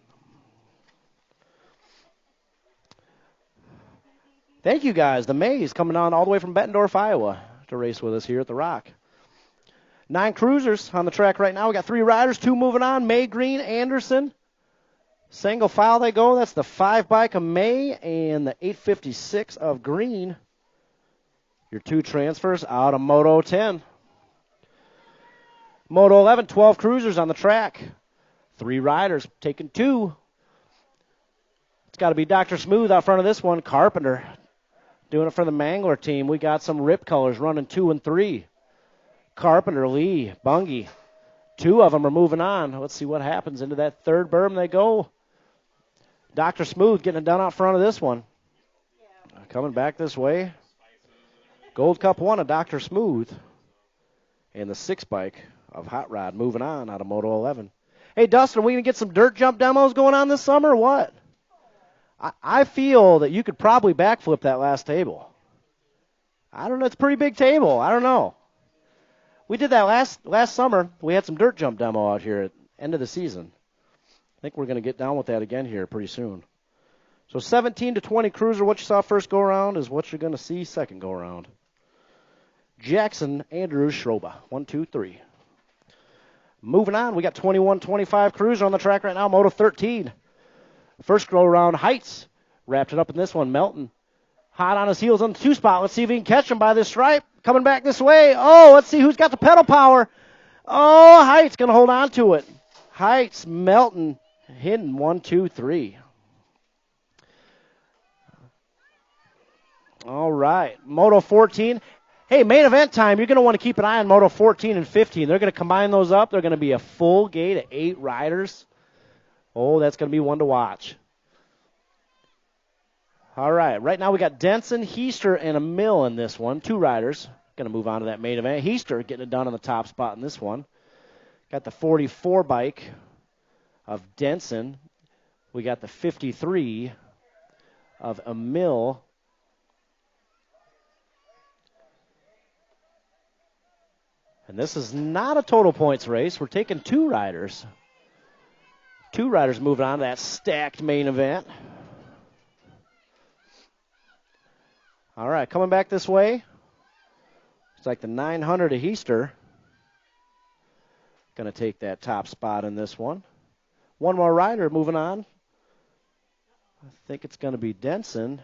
Thank you, guys. The Mays coming on all the way from Bettendorf, Iowa to race with us here at the Rock. 9 cruisers on the track right now. We got 3 riders, 2 moving on. May, Green, Anderson. Single file they go. That's the 5 bike of May and the 856 of Green. Your 2 transfers out of Moto 10. Moto 11, 12 cruisers on the track. 3 riders, taking 2. It's got to be Dr. Smooth out front of this one. Carpenter doing it for the Mangler team. We got some rip colors running 2 and 3. Carpenter, Lee, Bungie. 2 of them are moving on. Let's see what happens. Into that 3rd berm they go. Dr. Smooth getting it done out front of this one. Coming back this way. Gold Cup 1 of Dr. Smooth. And the 6 bike of Hot Rod moving on out of Moto 11. Hey, Dustin, are we going to get some dirt jump demos going on this summer or what? I feel that you could probably backflip that last table. I don't know. It's a pretty big table. I don't know. We did that last summer. We had some dirt jump demo out here at the end of the season. I think we're going to get down with that again here pretty soon. So 17-20 cruiser, what you saw first go around is what you're going to see second go around. Jackson, Andrews, Schroba. 1, 2, 3. Moving on, we got 21-25 cruiser on the track right now, Moto 13. First go around, Heights. Wrapped it up in this one, Melton. Hot on his heels on the 2 spot. Let's see if he can catch him by this stripe. Coming back this way. Oh, let's see who's got the pedal power. Oh, Heights going to hold on to it. Heights, Melton, hidden 1, 2, 3. All right, Moto 14. Hey, main event time. You're going to want to keep an eye on Moto 14 and 15. They're going to combine those up. They're going to be a full gate of 8 riders. Oh, that's going to be one to watch. All right. Right now we got Denson, Heister, and a Mill in this one. 2 riders. Going to move on to that main event. Heister getting it done on the top spot in this one. Got the 44 bike of Denson. We got the 53 of Emil. And this is not a total points race. We're taking 2 riders. 2 riders moving on to that stacked main event. All right, coming back this way. It's like the 900 of Heister. Going to take that top spot in this one. One more rider moving on. I think it's going to be Denson.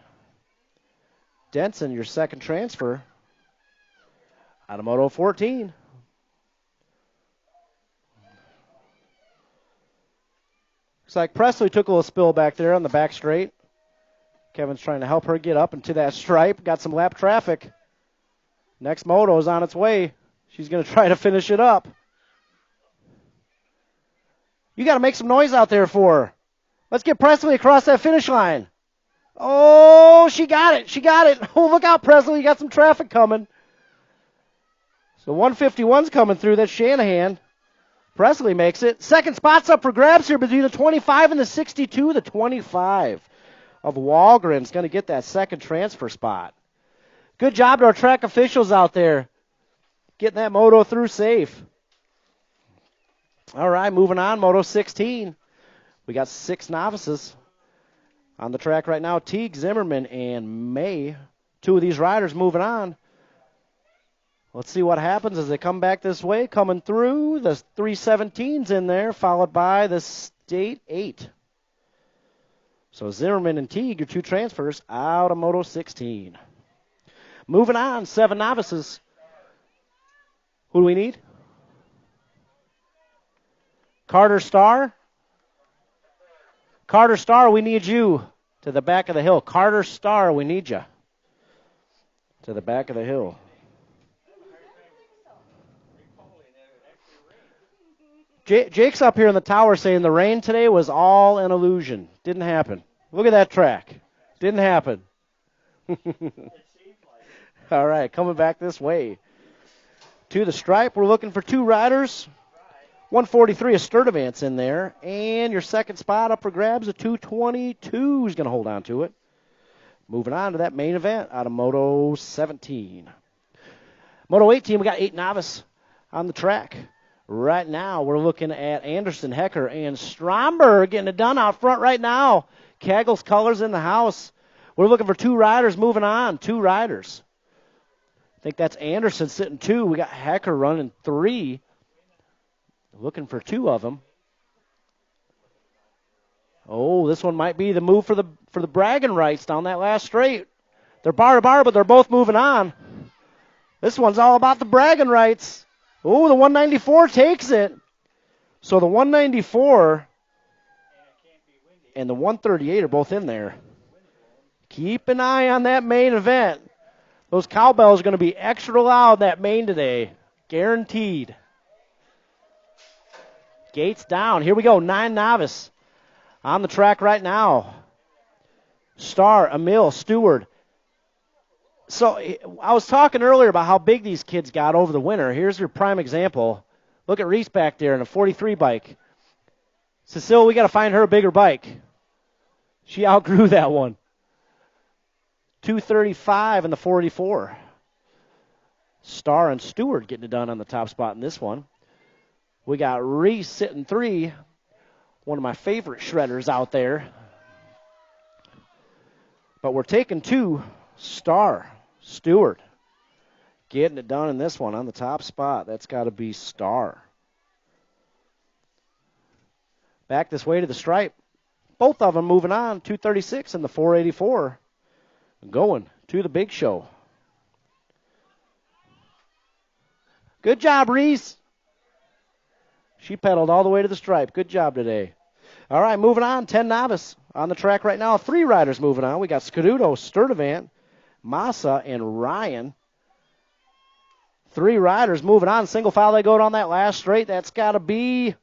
Denson, your second transfer out of Moto 14. Looks like Presley took a little spill back there on the back straight. Kevin's trying to help her get up into that stripe. Got some lap traffic. Next moto is on its way. She's going to try to finish it up. You got to make some noise out there for her. Let's get Presley across that finish line. Oh, she got it. She got it. Oh, look out, Presley. You got some traffic coming. So 151's coming through. That's Shanahan. Presley makes it. Second spot's up for grabs here between the 25 and the 62. The 25 of Walgren's going to get that second transfer spot. Good job to our track officials out there getting that moto through safe. All right, moving on, Moto 16. We got 6 novices on the track right now. Teague, Zimmerman, and May. 2 of these riders moving on. Let's see what happens as they come back this way. Coming through, the 317's in there, followed by the State 8. So Zimmerman and Teague, your 2 transfers out of Moto 16. Moving on, 7 novices. Who do we need? Carter Starr. Carter Starr, we need you to the back of the hill. Carter Starr, we need you to the back of the hill. Jake's up here in the tower saying the rain today was all an illusion. Didn't happen. Look at that track. Didn't happen. All right, coming back this way. To the stripe, we're looking for 2 riders. 143 of Sturdivant's in there. And your second spot up for grabs, a 222 is going to hold on to it. Moving on to that main event out of Moto 17. Moto 18, we got 8 novice on the track. Right now, we're looking at Anderson, Hecker, and Stromberg getting it done out front right now. Kagel's colors in the house. We're looking for 2 riders moving on. 2 riders. I think that's Anderson sitting 2. We got Hecker running 3. Looking for 2 of them. Oh, this one might be the move for the bragging rights down that last straight. They're bar to bar, but they're both moving on. This one's all about the bragging rights. Oh, the 194 takes it. So the 194 and the 138 are both in there. Keep an eye on that main event. Those cowbells are going to be extra loud that main today. Guaranteed. Gates down. Here we go. 9 novice on the track right now. Starr, Emil, Stewart. So I was talking earlier about how big these kids got over the winter. Here's your prime example. Look at Reese back there in a 43 bike. Cecile, we got to find her a bigger bike. She outgrew that one. 235 in the 44. Starr and Stewart getting it done on the top spot in this one. We got Reese sitting 3. One of my favorite shredders out there. But we're taking 2. Starr, Stewart. Getting it done in this one on the top spot. That's got to be Starr. Back this way to the stripe. Both of them moving on. 236 and the 484. Going to the big show. Good job, Reese. She pedaled all the way to the stripe. Good job today. All right, moving on. 10 novice on the track right now. 3 riders moving on. We got Scuduto, Sturdivant, Massa, and Ryan. Three riders moving on. Single file they go on that last straight. That's got to be,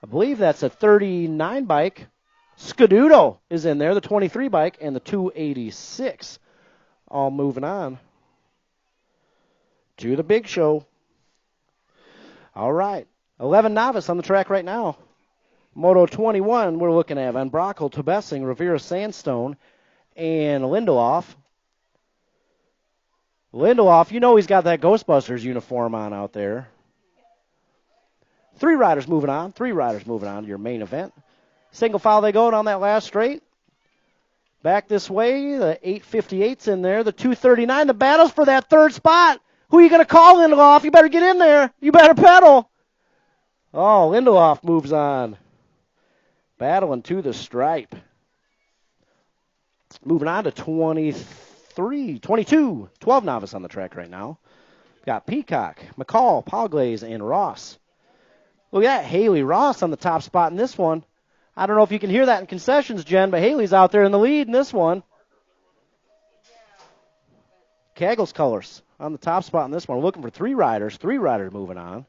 I believe that's a 39 bike. Scuduto is in there, the 23 bike, and the 286. All moving on to the big show. All right. 11 Novice on the track right now. Moto 21, we're looking at Van Brockel, Tebessing, Rivera Sandstone, and Lindelof. Lindelof, you know he's got that Ghostbusters uniform on out there. Three riders moving on. Three riders moving on to your main event. Single file they go on that last straight. Back this way, the 858's in there. The 239, the battle's for that third spot. Who are you going to call, Lindelof? You better get in there. You better pedal. Oh, Lindelof moves on. Battling to the stripe. Moving on to 22. 12 Novice on the track right now. Got Peacock, McCall, Poglaze, and Ross. Look at that, Haley Ross on the top spot in this one. I don't know if you can hear that in concessions, Jen, but Haley's out there in the lead in this one. Keggles Colors on the top spot in this one. We're looking for three riders moving on.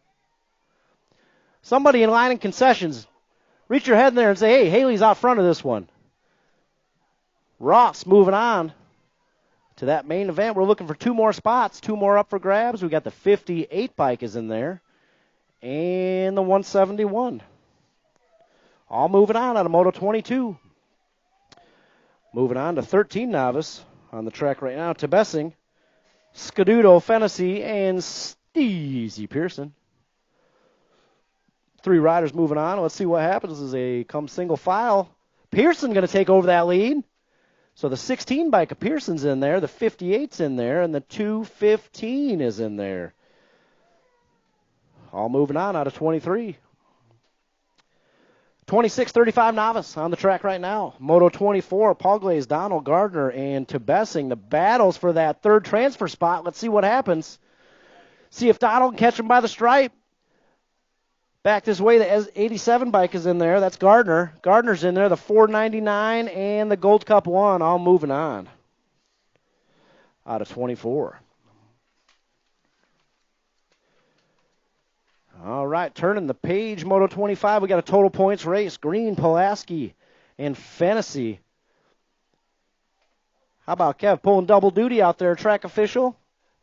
Somebody in line in concessions, reach your head in there and say, hey, Haley's out front of this one. Ross moving on to that main event. We're looking for two more spots, two more up for grabs. We got the 58 bike is in there and the 171. All moving on out of Moto 22. Moving on to 13 Novice on the track right now. Tebessing, Scuduto, Fennessy, and Steezy Pearson. Three riders moving on. Let's see what happens as they come single file. Pearson going to take over that lead. So the 16 bike of Pearson's in there, the 58's in there, and the 215 is in there. All moving on out of 23. 26-35 Novice on the track right now. Moto 24, Poglaze, Donald, Gardner, and Tebessing. The battles for that third transfer spot. Let's see what happens. See if Donald can catch him by the stripe. Back this way, the 87 bike is in there. That's Gardner. Gardner's in there, the 499 and the Gold Cup 1, all moving on out of 24. All right, turning the page, Moto 25. We got a total points race. Green, Pulaski, and Fennessy. How about Kev pulling double duty out there, track official?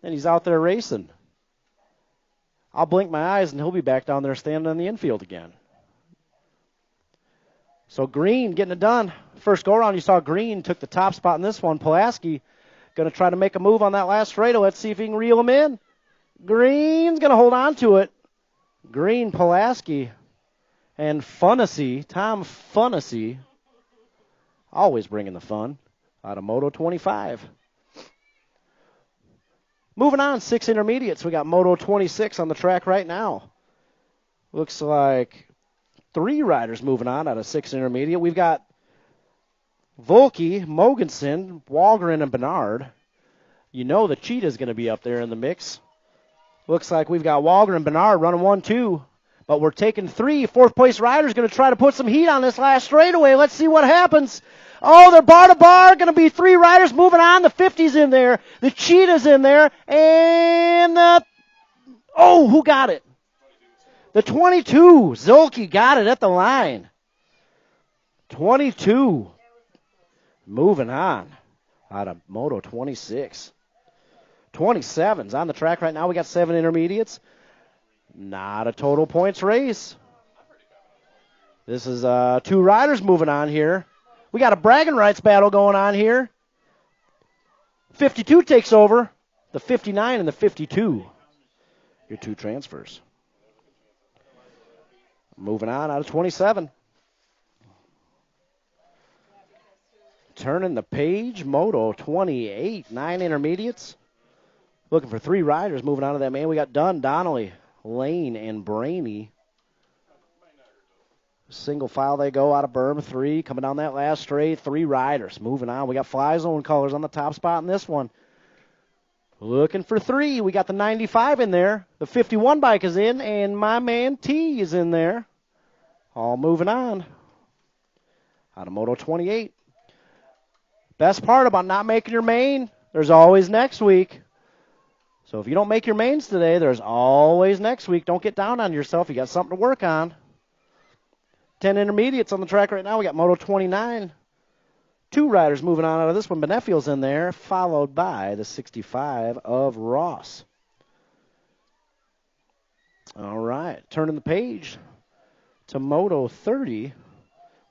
And he's out there racing. I'll blink my eyes and he'll be back down there standing in the infield again. So Green getting it done. First go around, you saw Green took the top spot in this one. Pulaski going to try to make a move on that last straightaway. Let's see if he can reel him in. Green's going to hold on to it. Green, Pulaski, and Fennessy, Tom Fennessy, always bringing the fun out of Moto 25. Moving on, 6 intermediates. We got Moto 26 on the track right now. Looks like 3 riders moving on out of 6 intermediate. We've got Volke, Mogensen, Walgren, and Bernard. You know the Cheetah's going to be up there in the mix. Looks like we've got Walgren and Bernard running 1-2. But we're taking 3. Fourth-place rider's going to try to put some heat on this last straightaway. Let's see what happens. Oh, they're bar to bar. Going to be 3 riders moving on. The 50's in there. The Cheetah's in there. And who got it? The 22. Zolke got it at the line. 22. Moving on out of Moto 26. 27's on the track right now. We got 7 intermediates. Not a total points race. This is 2 riders moving on here. We got a bragging rights battle going on here. 52 takes over. The 59 and the 52. Your 2 transfers. Moving on out of 27. Turning the page. Moto 28. 9 intermediates. Looking for 3 riders moving on to that man. We got Dunn, Donnelly, Lane, and Brainy. Single file they go out of berm. 3 coming down that last straight. 3 riders moving on. We got Fly Zone colors on the top spot in this one. Looking for 3. We got the 95 in there. The 51 bike is in, and my man T is in there. All moving on out of Moto 28. Best part about not making your main, there's always next week. So if you don't make your mains today, there's always next week. Don't get down on yourself. You got something to work on. 10 intermediates on the track right now. We got Moto 29. 2 riders moving on out of this one. Benefield's in there, followed by the 65 of Ross. All right, turning the page to Moto 30.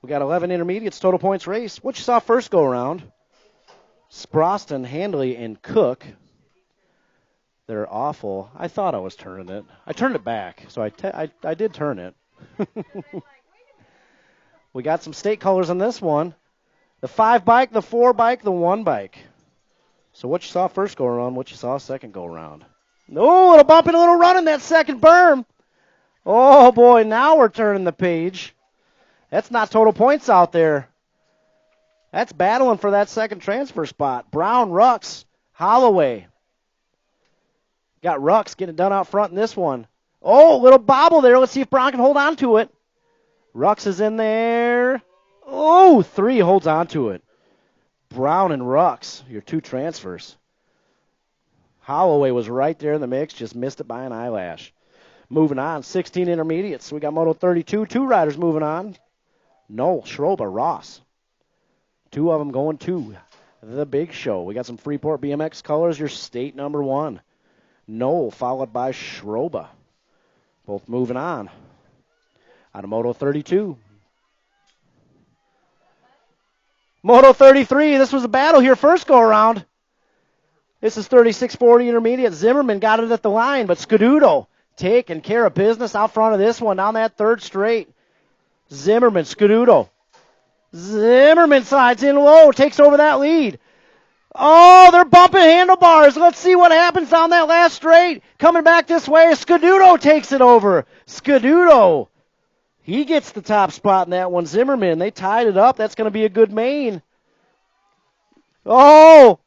We got 11 intermediates, total points race. What you saw first go around, Sproston, Handley, and Cook. They're awful. I thought I was turning it. I turned it back, so I did turn it. We got some state colors on this one. The 5 bike, the 4 bike, the 1 bike. So what you saw first go around, what you saw second go around. Oh, a little bump and a little run in that second berm. Oh, boy, now we're turning the page. That's not total points out there. That's battling for that second transfer spot. Brown, Rux, Holloway. Got Rux getting it done out front in this one. Oh, little bobble there. Let's see if Brown can hold on to it. Rux is in there. Oh, 3 holds on to it. Brown and Rux, your 2 transfers. Holloway was right there in the mix, just missed it by an eyelash. Moving on, 16 intermediates. We got Moto 32, 2 riders moving on. Noel, Schroba, Ross. 2 of them going to the big show. We got some Freeport BMX colors, your state number 1. Noel, followed by Schroba. Both moving on. Out of Moto 32. Moto 33, this was a battle here first go around. This is 36-40 intermediate. Zimmerman got it at the line, but Scuduto taking care of business out front of this one down that third straight. Zimmerman, Scuduto. Zimmerman slides in low, takes over that lead. Oh, they're bumping handlebars. Let's see what happens down that last straight. Coming back this way, Scuduto takes it over. Scuduto, he gets the top spot in that one. Zimmerman, they tied it up. That's going to be a good main. Oh,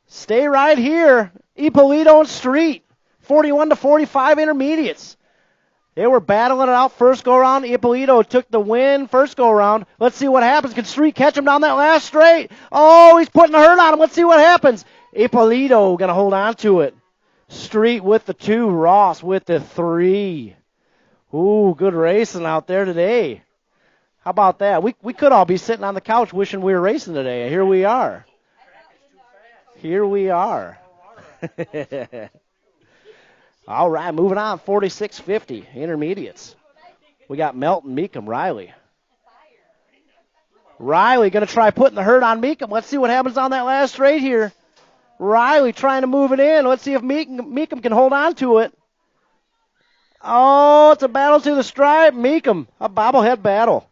stay right here. Ippolito and Street, 41-45 intermediates. They were battling it out first go around. Ippolito took the win first go around. Let's see what happens. Can Street catch him down that last straight? Oh, he's putting the hurt on him. Let's see what happens. Ippolito going to hold on to it. Street with the 2. Ross with the 3. Ooh, good racing out there today. How about that? We could all be sitting on the couch wishing we were racing today. Here we are. Here we are. All right, moving on, 46-50, intermediates. We got Melton, Meekum, Riley. Riley going to try putting the hurt on Meekum. Let's see what happens on that last straight here. Riley trying to move it in. Let's see if Meekum can hold on to it. Oh, it's a battle to the stripe. Meekum, a bobblehead battle.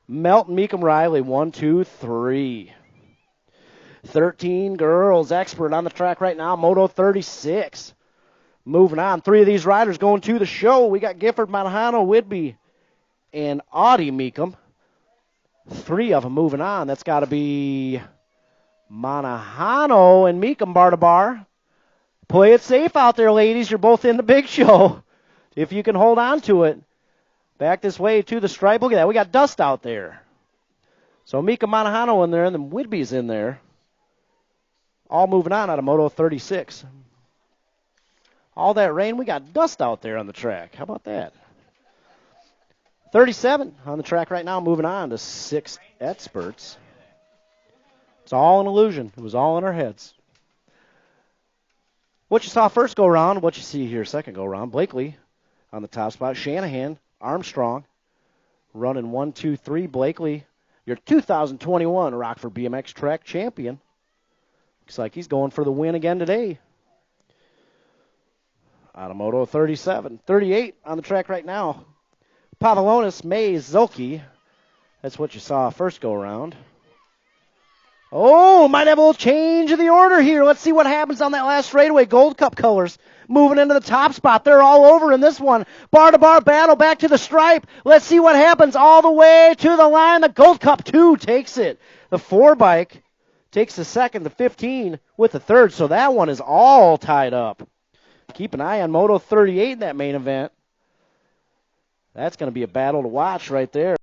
Melton, Meekum, Riley, 1, 2, 3. 13 girls, expert on the track right now, Moto 36. Moving on, 3 of these riders going to the show. We got Gifford, Manahano, Whitby, and Audie Meekum. 3 of them moving on. That's got to be Manahano and Meekum bar to bar. Play it safe out there, ladies. You're both in the big show. If you can hold on to it. Back this way to the stripe. Look at that. We got dust out there. So Meekum, Manahano in there, and then Whitby's in there. All moving on out of Moto 36. All that rain, we got dust out there on the track. How about that? 37 on the track right now, moving on to 6 experts. It's all an illusion. It was all in our heads. What you saw first go round, what you see here second go round. Blakely on the top spot. Shanahan, Armstrong, running 1, 2, 3. Blakely, your 2021 Rockford BMX track champion. Looks like he's going for the win again today. Out of Moto 37. 38 on the track right now. Pavlonis, Mays, Zolke. That's what you saw first go around. Oh, might have a little change of the order here. Let's see what happens on that last straightaway. Gold Cup colors moving into the top spot. They're all over in this one. Bar-to-bar battle back to the stripe. Let's see what happens all the way to the line. The Gold Cup 2 takes it. The 4 bike takes the second, the 15 with the third. So that one is all tied up. Keep an eye on Moto 38 in that main event. That's going to be a battle to watch right there.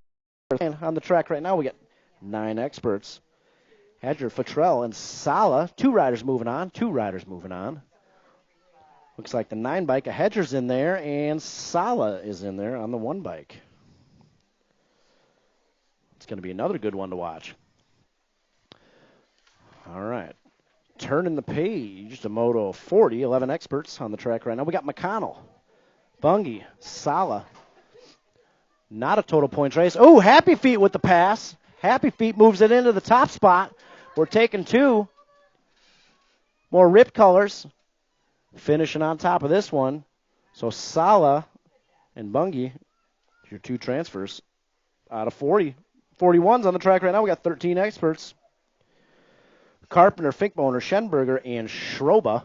And on the track right now, we got 9 experts. Hedger, Futrell, and Sala. 2 riders moving on. 2 riders moving on. Looks like the 9 bike, a Hedger's in there, and Sala is in there on the 1 bike. It's going to be another good one to watch. All right. Turning the page to Moto 40, 11 experts on the track right now. We got McConnell, Bungie, Sala. Not a total points race. Oh, Happy Feet with the pass. Happy Feet moves it into the top spot. We're taking 2. More Rip Colors finishing on top of this one. So Sala and Bungie, your 2 transfers out of 40. 41's on the track right now. We got 13 experts. Carpenter, Finkboner, Schenberger, and Schroba.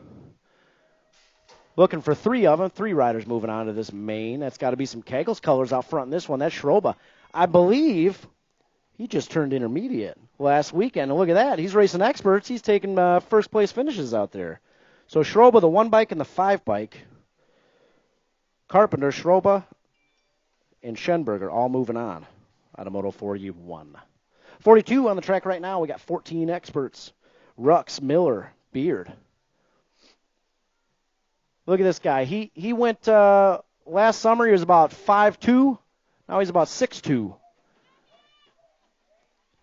Looking for 3 of them. 3 riders moving on to this main. That's got to be some Kegels colors out front in this one. That's Schroba. I believe he just turned intermediate last weekend. And look at that. He's racing experts. He's taking first place finishes out there. So Schroba, the 1 bike and the 5 bike. Carpenter, Schroba, and Schenberger all moving on out of Moto 41. 42 on the track right now. We got 14 experts. Rux, Miller, Beard. Look at this guy. He went last summer. He was about 5'2". Now he's about 6'2".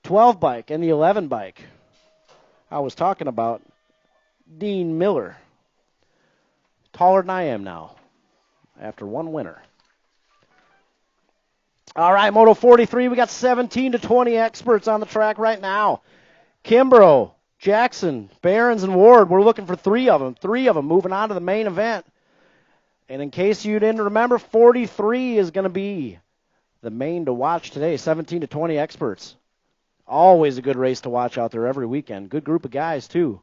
12 bike and the 11 bike. I was talking about Dean Miller. Taller than I am now after 1 winter. All right, Moto 43, we got 17 to 20 experts on the track right now. Kimbrough, Jackson, Barons, and Ward. We're looking for 3 of them. 3 of them moving on to the main event. And in case you didn't remember, 43 is going to be the main to watch today. 17 to 20 experts. Always a good race to watch out there every weekend. Good group of guys, too.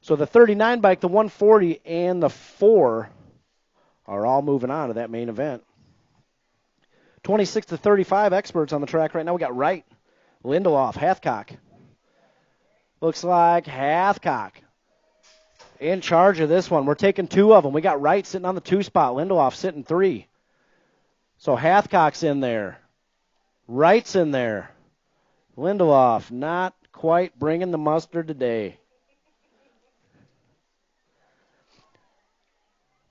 So the 39 bike, the 140, and the 4 are all moving on to that main event. 26 to 35 experts on the track right now. We got Wright, Lindelof, Hathcock. Looks like Hathcock in charge of this one. We're taking 2 of them. We got Wright sitting on the 2 spot. Lindelof sitting 3. So Hathcock's in there. Wright's in there. Lindelof not quite bringing the mustard today.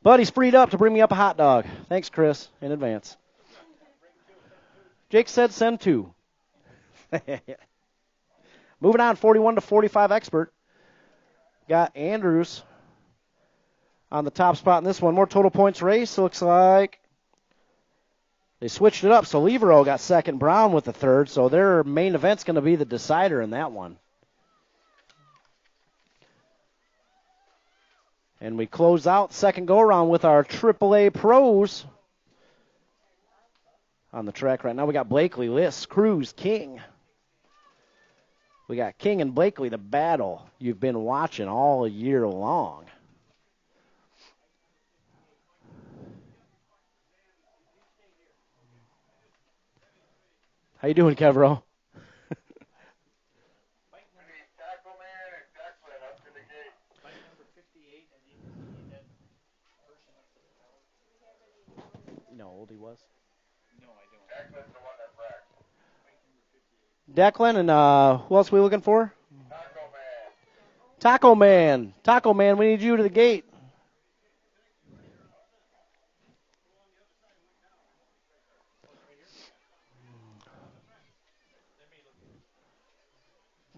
But he's freed up to bring me up a hot dog. Thanks, Chris, in advance. Jake said send 2. Moving on, 41 to 45 expert. Got Andrews on the top spot in this one. More total points race. Looks like they switched it up. So Levero got second, Brown with the third. So their main event's going to be the decider in that one. And we close out second go-around with our AAA pros. On the track right now, we got Blakely, Liss, Cruz, King. We got King and Blakely, the battle you've been watching all year long. How you doing, Kevro? You know how old he was? Declan, and who else are we looking for? Taco Man. Taco Man, we need you to the gate.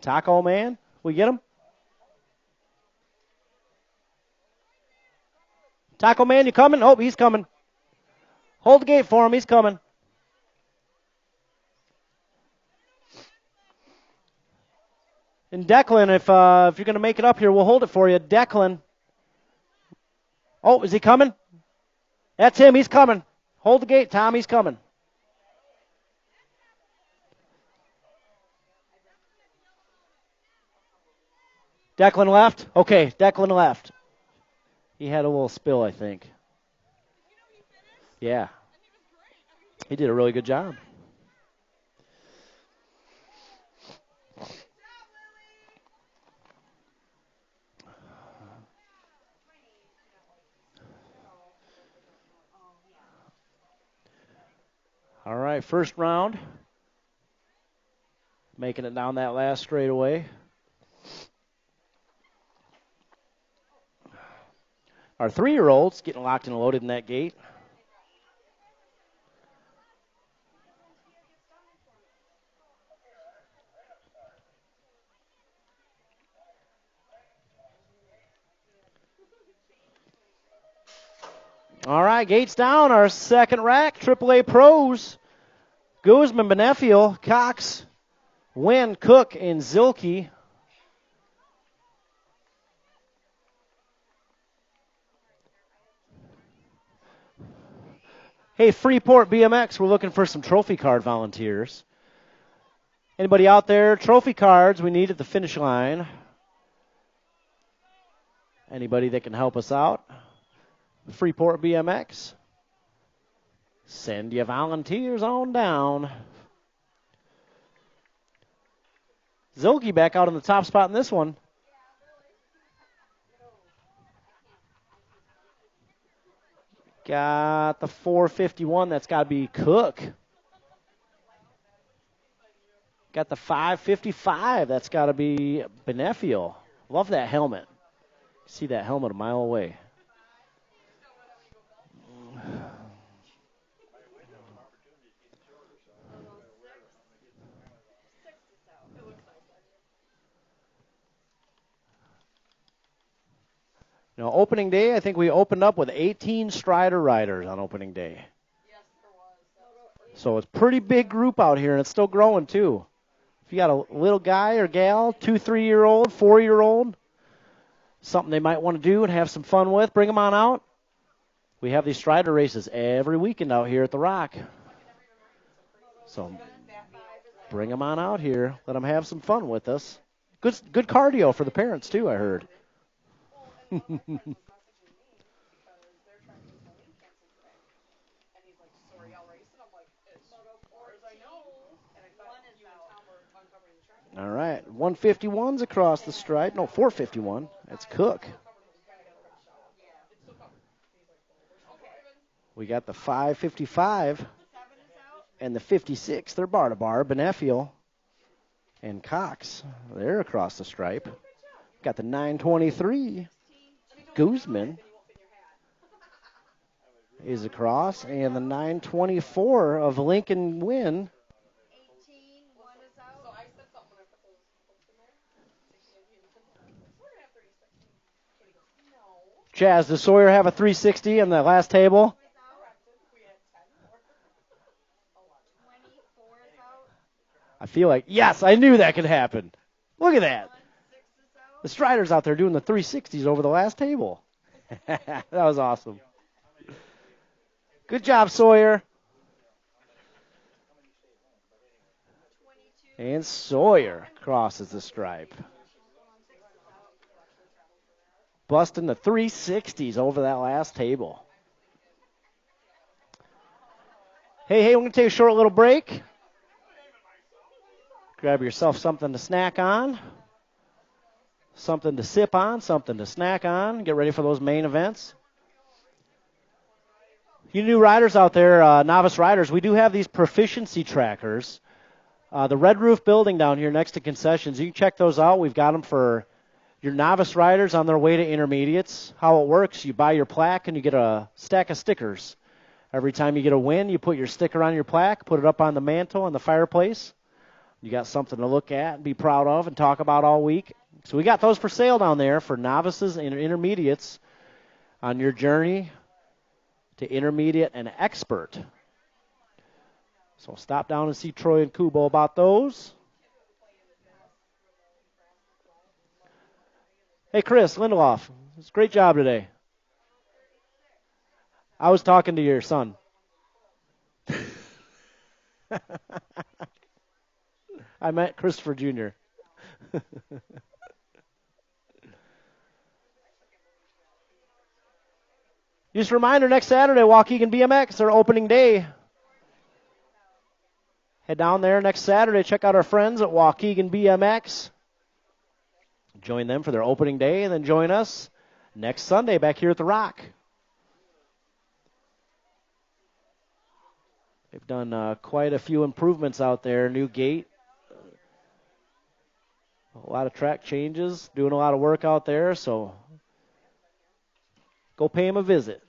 Taco Man, we get him? Taco Man, you coming? Oh, he's coming. Hold the gate for him, he's coming. And Declan, if you're going to make it up here, we'll hold it for you. Declan. Oh, is he coming? That's him. He's coming. Hold the gate, Tom. He's coming. Declan left? Okay, Declan left. He had a little spill, I think. Yeah. He did a really good job. All right, first round. Making it down that last straightaway. Our 3-year-olds getting locked and loaded in that gate. All right, gates down. Our second rack, AAA Pros. Guzman, Benefiel, Cox, Wynn, Cook, and Zilke. Hey, Freeport BMX, we're looking for some trophy card volunteers. Anybody out there? Trophy cards we need at the finish line. Anybody that can help us out? Freeport BMX. Send your volunteers on down. Zilke back out in the top spot in this one. Got the 451. That's got to be Cook. Got the 555. That's got to be Benefiel. Love that helmet. See that helmet a mile away. Now, opening day, I think we opened up with 18 Strider riders on opening day. So it's a pretty big group out here, and it's still growing, too. If you got a little guy or gal, 2, 3-year-old, 4-year-old, something they might want to do and have some fun with, bring them on out. We have these Strider races every weekend out here at the Rock. So bring them on out here. Let them have some fun with us. Good cardio for the parents, too, I heard. All right, 151's across the stripe. No, 451. That's Cook. We got the 555 and the 56. They're bar to bar. Benefiel and Cox. They're across the stripe. Got the 923. Guzman is across, and the 924 of Lincoln Wynn. Chaz, does Sawyer have a 360 on the last table? I feel like, yes, I knew that could happen. Look at that. The Striders out there doing the 360s over the last table. That was awesome. Good job, Sawyer. And Sawyer crosses the stripe. Busting the 360s over that last table. Hey, we're going to take a short little break. Grab yourself something to snack on, something to sip on, something to snack on. Get ready for those main events. You new riders out there, novice riders, we do have these proficiency trackers. The Red Roof building down here next to concessions, you can check those out. We've got them for your novice riders on their way to intermediates. How it works, you buy your plaque and you get a stack of stickers. Every time you get a win, you put your sticker on your plaque, put it up on the mantle in the fireplace. You got something to look at and be proud of and talk about all week. So we got those for sale down there for novices and intermediates on your journey to intermediate and expert. So stop down and see Troy and Kubo about those. Hey, Chris Lindelof, it's a great job today. I was talking to your son. I met Christopher Jr. Just a reminder, next Saturday, Waukegan BMX, their opening day. Head down there next Saturday. Check out our friends at Waukegan BMX. Join them for their opening day, and then join us next Sunday back here at the Rock. They've done quite a few improvements out there. New gate. A lot of track changes. Doing a lot of work out there. So Go pay him a visit.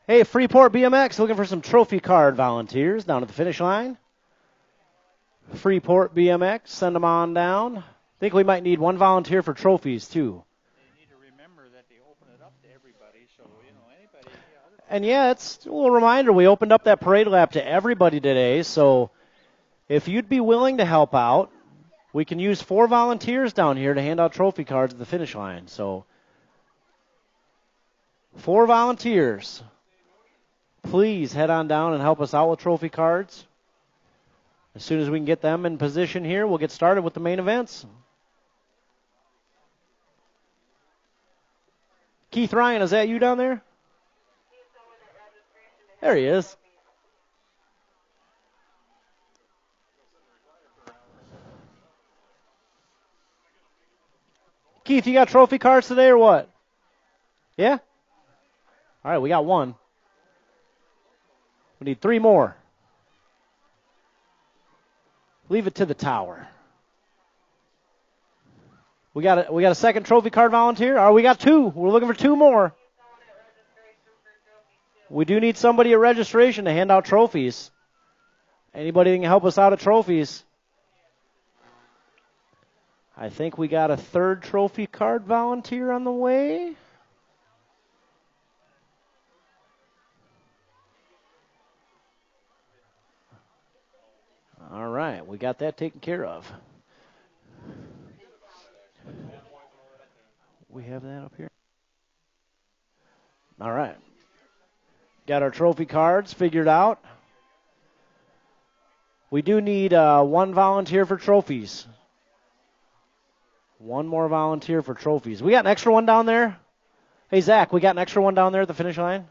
Hey, Freeport BMX, looking for some trophy card volunteers down at the finish line. Freeport BMX, send them on down. Think we might need one volunteer for trophies, too. They need to remember that they open it up to everybody, so, anybody. And yeah, it's a little reminder, we opened up that parade lap to everybody today, so if you'd be willing to help out, we can use 4 volunteers down here to hand out trophy cards at the finish line. So 4 volunteers. Please head on down and help us out with trophy cards. As soon as we can get them in position here, we'll get started with the main events. Keith Ryan, is that you down there? There he is. Keith, you got trophy cards today or what? Yeah? All right, we got 1. We need 3 more. Leave it to the tower. We got a second trophy card volunteer? All right, we got 2. We're looking for 2 more. We do need somebody at registration to hand out trophies. Anybody that can help us out at trophies? I think we got a 3rd trophy card volunteer on the way. All right, we got that taken care of. We have that up here. All right. Got our trophy cards figured out. We do need 1 volunteer for trophies. 1 more volunteer for trophies. We got an extra one down there? Hey, Zach, we got an extra one down there at the finish line?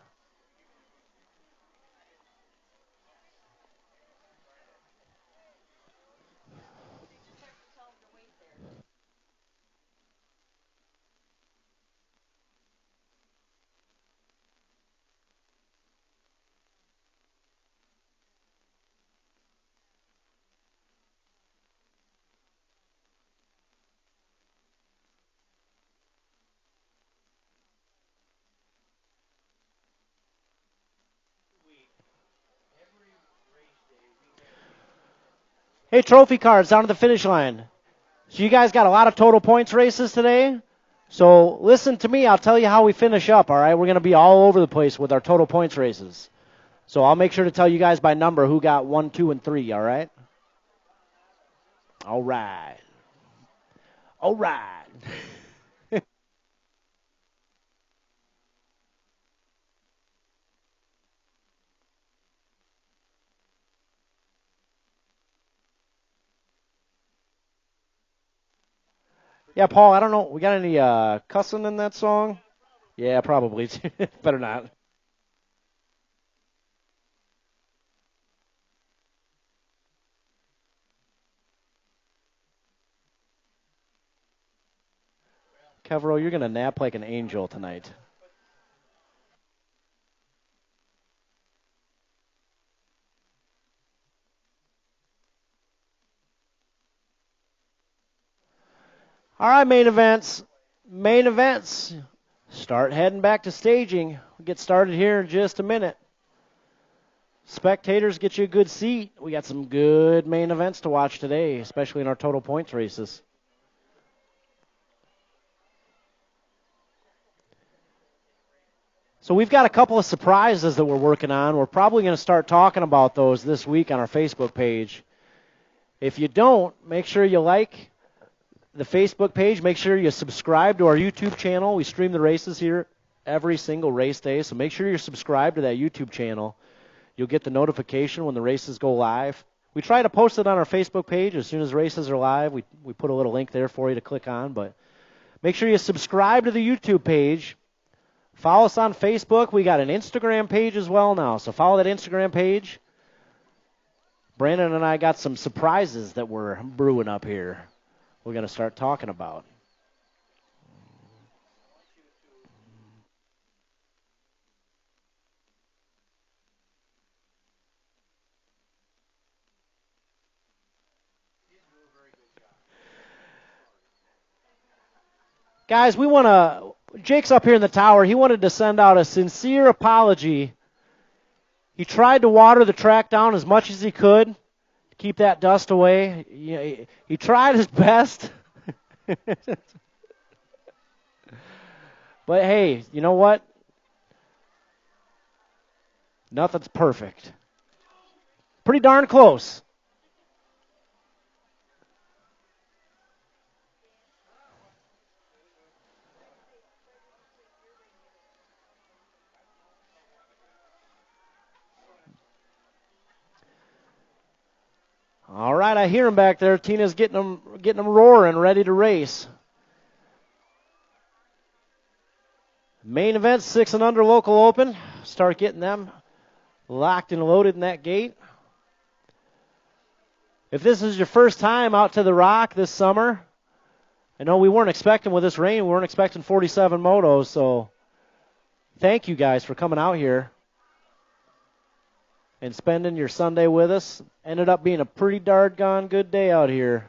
Hey, trophy cards down to the finish line. So you guys got a lot of total points races today. So listen to me. I'll tell you how we finish up, all right? We're going to be all over the place with our total points races. So I'll make sure to tell you guys by number who got 1, 2, and 3, all right? All right. All right. Yeah, Paul, I don't know. We got any cussing in that song? Yeah, probably. Better not. Cavero, you're going to nap like an angel tonight. All right, main events. Main events. Start heading back to staging. We'll get started here in just a minute. Spectators, get you a good seat. We got some good main events to watch today, especially in our total points races. So we've got a couple of surprises that we're working on. We're probably going to start talking about those this week on our Facebook page. If you don't, make sure you like the Facebook page. Make sure you subscribe to our YouTube channel. We stream the races here every single race day, so make sure you're subscribed to that YouTube channel. You'll get the notification when the races go live. We try to post it on our Facebook page as soon as races are live. We put a little link there for you to click on, but make sure you subscribe to the YouTube page. Follow us on Facebook. We got an Instagram page as well now, so follow that Instagram page. Brandon and I got some surprises that we're brewing up here. We're going to start talking about. Guys, Jake's up here in the tower. He wanted to send out a sincere apology. He tried to water the track down as much as he could to keep that dust away. He tried his best. But hey, you know what? Nothing's perfect. Pretty darn close. All right, I hear him back there. Tina's getting them roaring, ready to race. Main event, 6 and under local open. Start getting them locked and loaded in that gate. If this is your first time out to the Rock this summer, I know we weren't expecting with this rain, we weren't expecting 47 motos, so thank you guys for coming out here and spending your Sunday with us. Ended up being a pretty darn good day out here.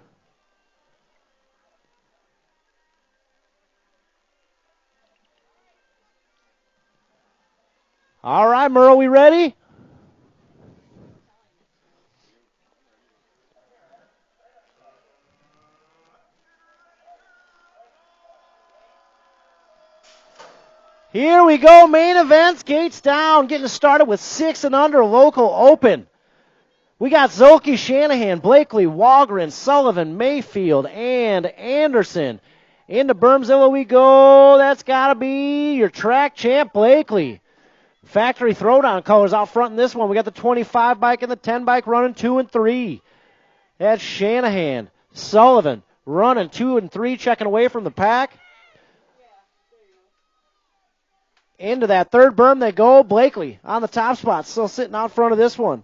All right, Merle, we ready? Here we go, main events, gates down, getting started with 6 and under local open. We got Zolke, Shanahan, Blakely, Walgren, Sullivan, Mayfield, and Anderson. Into Bermzilla we go. That's got to be your track champ, Blakely. Factory throwdown colors out front in this one. We got the 25 bike and the 10 bike running 2 and 3. That's Shanahan. Sullivan running 2 and 3, checking away from the pack. Into that third berm they go. Blakely on the top spot, still sitting out front of this one.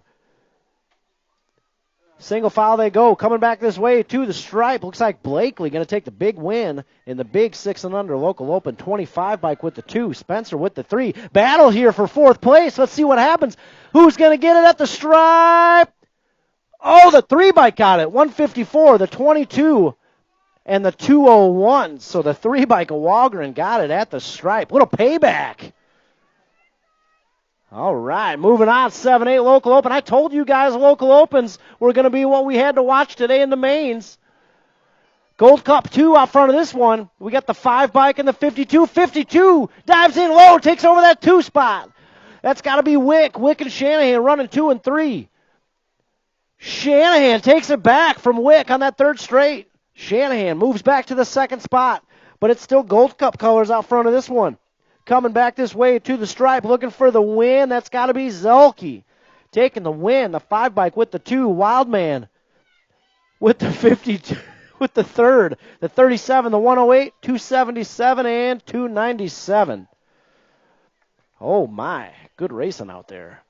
Single file they go. Coming back this way to the stripe. Looks like Blakely going to take the big win in the big 6 and under local open. 25 bike with the 2. Spencer with the 3. Battle here for 4th place. Let's see what happens. Who's going to get it at the stripe? Oh, the 3 bike got it. 154, the 22, and the 201. So the 3 bike of Walgren got it at the stripe. Little payback. All right, moving on, 7-8 local open. I told you guys local opens were going to be what we had to watch today in the mains. Gold Cup 2 out front of this one. We got the 5 bike and the 52. 52 dives in low, takes over that 2 spot. That's got to be Wick. Wick and Shanahan running 2 and 3. Shanahan takes it back from Wick on that 3rd straight. Shanahan moves back to the 2nd spot, but it's still Gold Cup colors out front of this one. Coming back this way to the stripe, looking for the win. That's got to be Zolke. Taking the win, the 5 bike with the 2. Wildman with the 52, with the 3rd. The 37, the 108, 277, and 297. Oh, my. Good racing out there.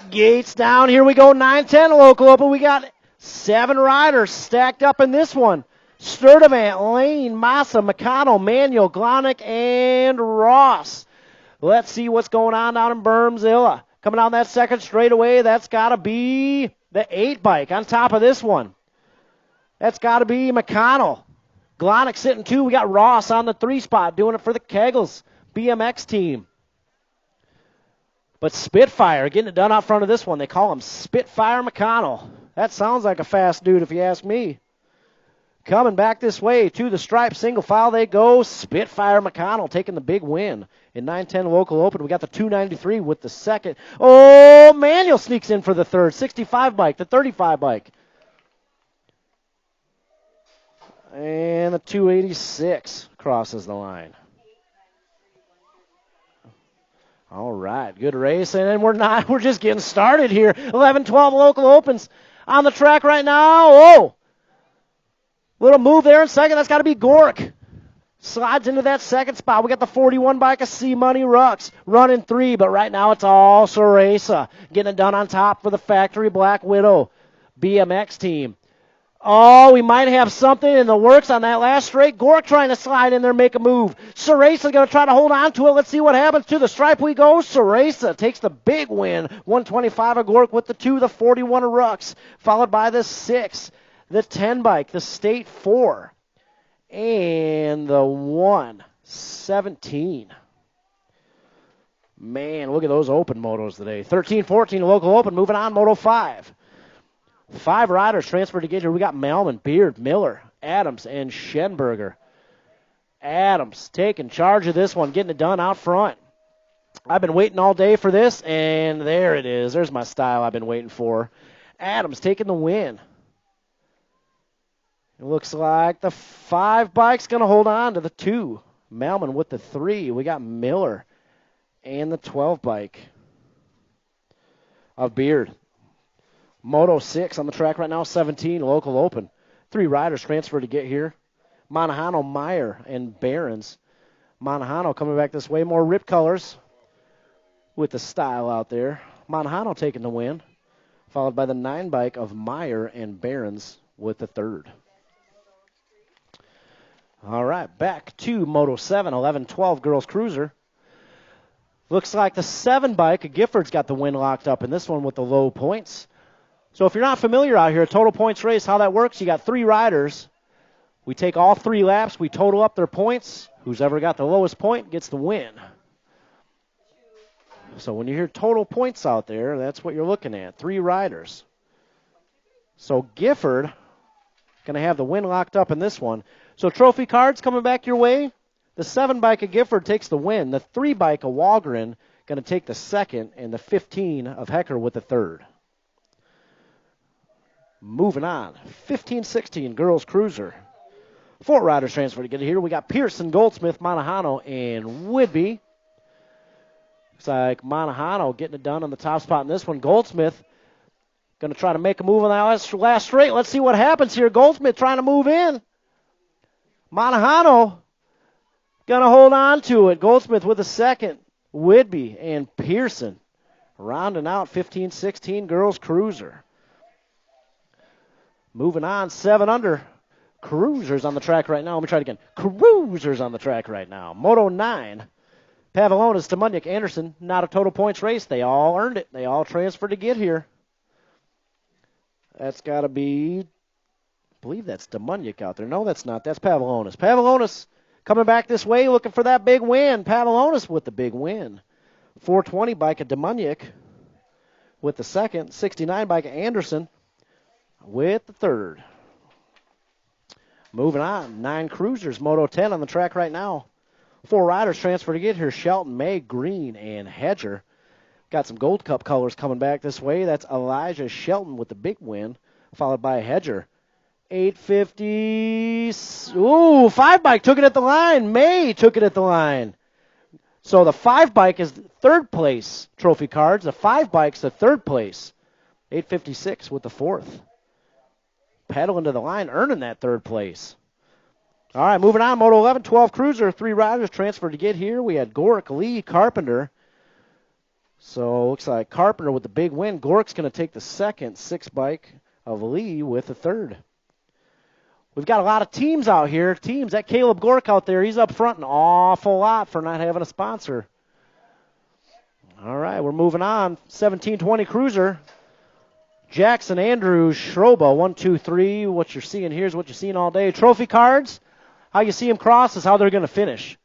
Gates down. Here we go. 9-10 local open. We got 7 riders stacked up in this one. Sturdivant, Lane, Massa, McConnell, Manuel, Glonick, and Ross. Let's see what's going on down in Bermzilla. Coming down that second straightaway, that's got to be the 8 bike on top of this one. That's got to be McConnell. Glonick sitting 2. We got Ross on the 3 spot doing it for the Kegels BMX team. But Spitfire getting it done out front of this one. They call him Spitfire McConnell. That sounds like a fast dude if you ask me. Coming back this way to the stripe, single file they go. Spitfire McConnell taking the big win in 9-10 local open. We got the 293 with the second. Oh, Manuel sneaks in for the third. 65 bike, the 35 bike. And the 286 crosses the line. All right, good race, and we're just getting started here. 11-12 local opens on the track right now. Oh, little move there in second. That's got to be Gork. Slides into that second spot. We got the 41 bike of C Money Rux running 3, but right now it's all Ceresa getting it done on top for the Factory Black Widow BMX team. Oh, we might have something in the works on that last straight. Gork trying to slide in there, make a move. Ceresa going to try to hold on to it. Let's see what happens. To the stripe we go. Ceresa takes the big win. 125 of Gork with the 2, the 41 of Rux, followed by the 6, the 10 bike, the State 4, and the 117. Man, look at those open motos today. 13-14 local open. Moving on, Moto 5. 5 riders transferred to get here. We got Malman, Beard, Miller, Adams, and Schenberger. Adams taking charge of this one, getting it done out front. I've been waiting all day for this, and there it is. There's my style I've been waiting for. Adams taking the win. It looks like the 5 bike's going to hold on to the 2. Malman with the 3. We got Miller and the 12 bike of Beard. Moto 6 on the track right now, 17, local open. 3 riders transferred to get here. Monahano, Meyer, and Barons. Monahano coming back this way, more rip colors with the style out there. Monahano taking the win, followed by the 9 bike of Meyer and Barons with the 3rd. All right, back to Moto 7, 11-12 girls cruiser. Looks like the 7 bike of Gifford's got the win locked up in this one with the low points. So if you're not familiar out here, a total points race, how that works, you got 3 riders. We take all 3 laps. We total up their points. Who's ever got the lowest point gets the win. So when you hear total points out there, that's what you're looking at, 3 riders. So Gifford going to have the win locked up in this one. So trophy cards coming back your way. The 7 bike of Gifford takes the win. The 3 bike of Walgren going to take the 2nd, and the 15 of Hecker with the 3rd. Moving on, 15-16 girls cruiser. 4 riders transferred to get here. We got Pearson, Goldsmith, Monahano, and Whidbey. Looks like Monahano getting it done on the top spot in this one. Goldsmith going to try to make a move on that last straight. Let's see what happens here. Goldsmith trying to move in. Monahano going to hold on to it. Goldsmith with a 2nd. Whidbey and Pearson rounding out 15-16 girls cruiser. Moving on, 7 under. Cruisers on the track right now. Let me try it again. Cruisers on the track right now. Moto 9. Pavilonis, Demunyuk, Anderson. Not a total points race. They all earned it. They all transferred to get here. That's got to be, I believe that's Demunyuk out there. No, that's not. That's Pavilonis. Pavilonis coming back this way looking for that big win. Pavilonis with the big win. 420 bike of Demunyuk with the 2nd. 69 bike of Anderson with the 3rd. Moving on, 9 cruisers, Moto 10 on the track right now. 4 riders transfer to get here, Shelton, May, Green, and Hedger. Got some Gold Cup colors coming back this way. That's Elijah Shelton with the big win, followed by Hedger. 850, ooh, 5 bike took it at the line. May took it at the line. So the 5 bike is 3rd place trophy cards. The 5 bike's the 3rd place. 856 with the 4th. Pedaling to the line, earning that 3rd place. All right, moving on. Moto 11, 12 cruiser, 3 riders transferred to get here. We had Gorick, Lee, Carpenter. So looks like Carpenter with the big win. Gorick's going to take the second, 6 bike of Lee with the third. We've got a lot of teams out here. Teams, that Caleb Gorick out there, he's up front an awful lot for not having a sponsor. All right, we're moving on. 1720 cruiser. Jackson Andrews, Schroba, 1, 2, 3. What you're seeing here is what you're seeing all day. Trophy cards. How you see them cross is how they're going to finish.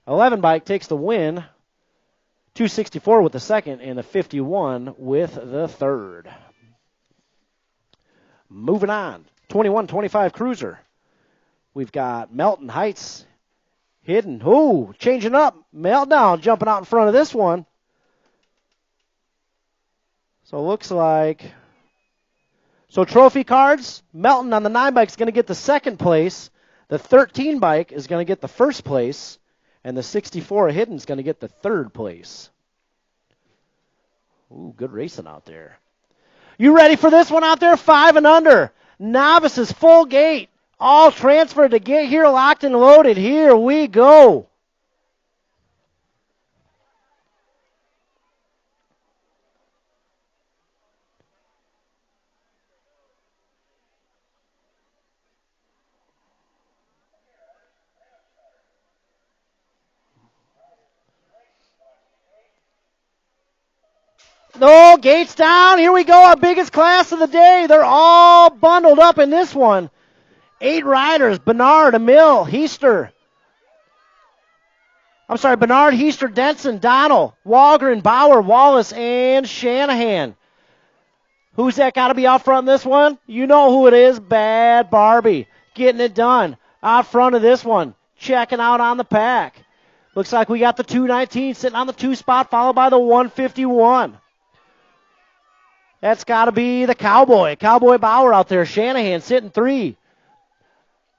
11 bike takes the win. 264 with the second and the 51 with the third. Moving on. 21-25 cruiser. We've got Melton Heights hidden. Ooh, changing up. Meltdown jumping out in front of this one. So it looks like. So trophy cards. Melton on the 9 bike is going to get the second place. The 13 bike is going to get the first place, and the 64 hidden is going to get the third place. Ooh, good racing out there. You ready for this one out there? 5 and under. Novices full gate. All transferred to get here, locked and loaded. Here we go. No, gates down. Here we go, our biggest class of the day. They're all bundled up in this one. 8 riders, Bernard, Emil, Heister. Bernard, Heister, Denson, Donnell, Walgren, Bauer, Wallace, and Shanahan. Who's that got to be out front in this one? You know who it is, Bad Barbie. Getting it done. Out front of this one. Checking out on the pack. Looks like we got the 219 sitting on the 2 spot, followed by the 151. That's got to be the Cowboy. Cowboy Bauer out there. Shanahan sitting 3.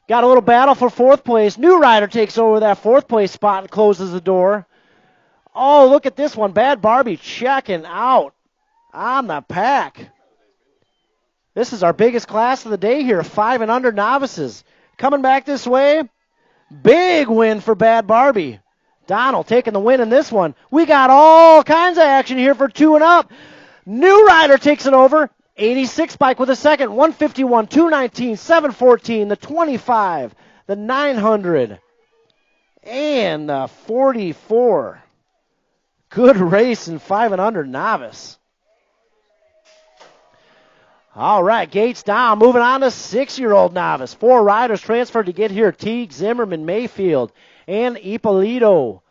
Got a little battle for 4th place. New rider takes over that 4th place spot and closes the door. Oh, look at this one. Bad Barbie checking out on the pack. This is our biggest class of the day here. 5 and under novices. Coming back this way. Big win for Bad Barbie. Donald taking the win in this one. We got all kinds of action here for 2 and up. New rider takes it over. 86 bike with a second. 151, 219, 714, the 25, the 900, and the 44. Good race in 5 and under novice. All right, gates down. Moving on to 6-year-old novice. 4 riders transferred to get here. Teague, Zimmerman, Mayfield, and Ippolito.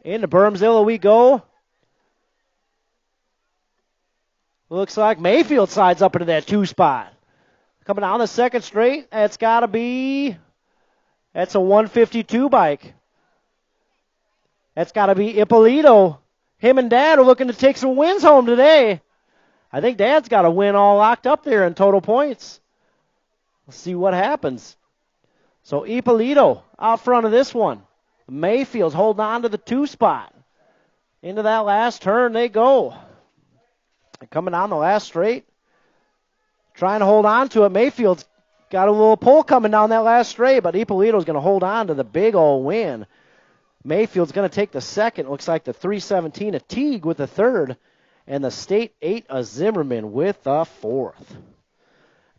Into Bermzilla we go. Looks like Mayfield slides up into that 2 spot. Coming down the second straight, that's got to be, that's a 152 bike. That's got to be Ippolito. Him and Dad are looking to take some wins home today. I think Dad's got a win all locked up there in total points. Let's see what happens. So Ippolito out front of this one. Mayfield's holding on to the 2 spot. Into that last turn they go. Coming down the last straight. Trying to hold on to it. Mayfield's got a little pull coming down that last straight, but Ippolito's going to hold on to the big old win. Mayfield's going to take the second. Looks like the 317 of Teague with the third, and the State 8 of Zimmerman with the 4th.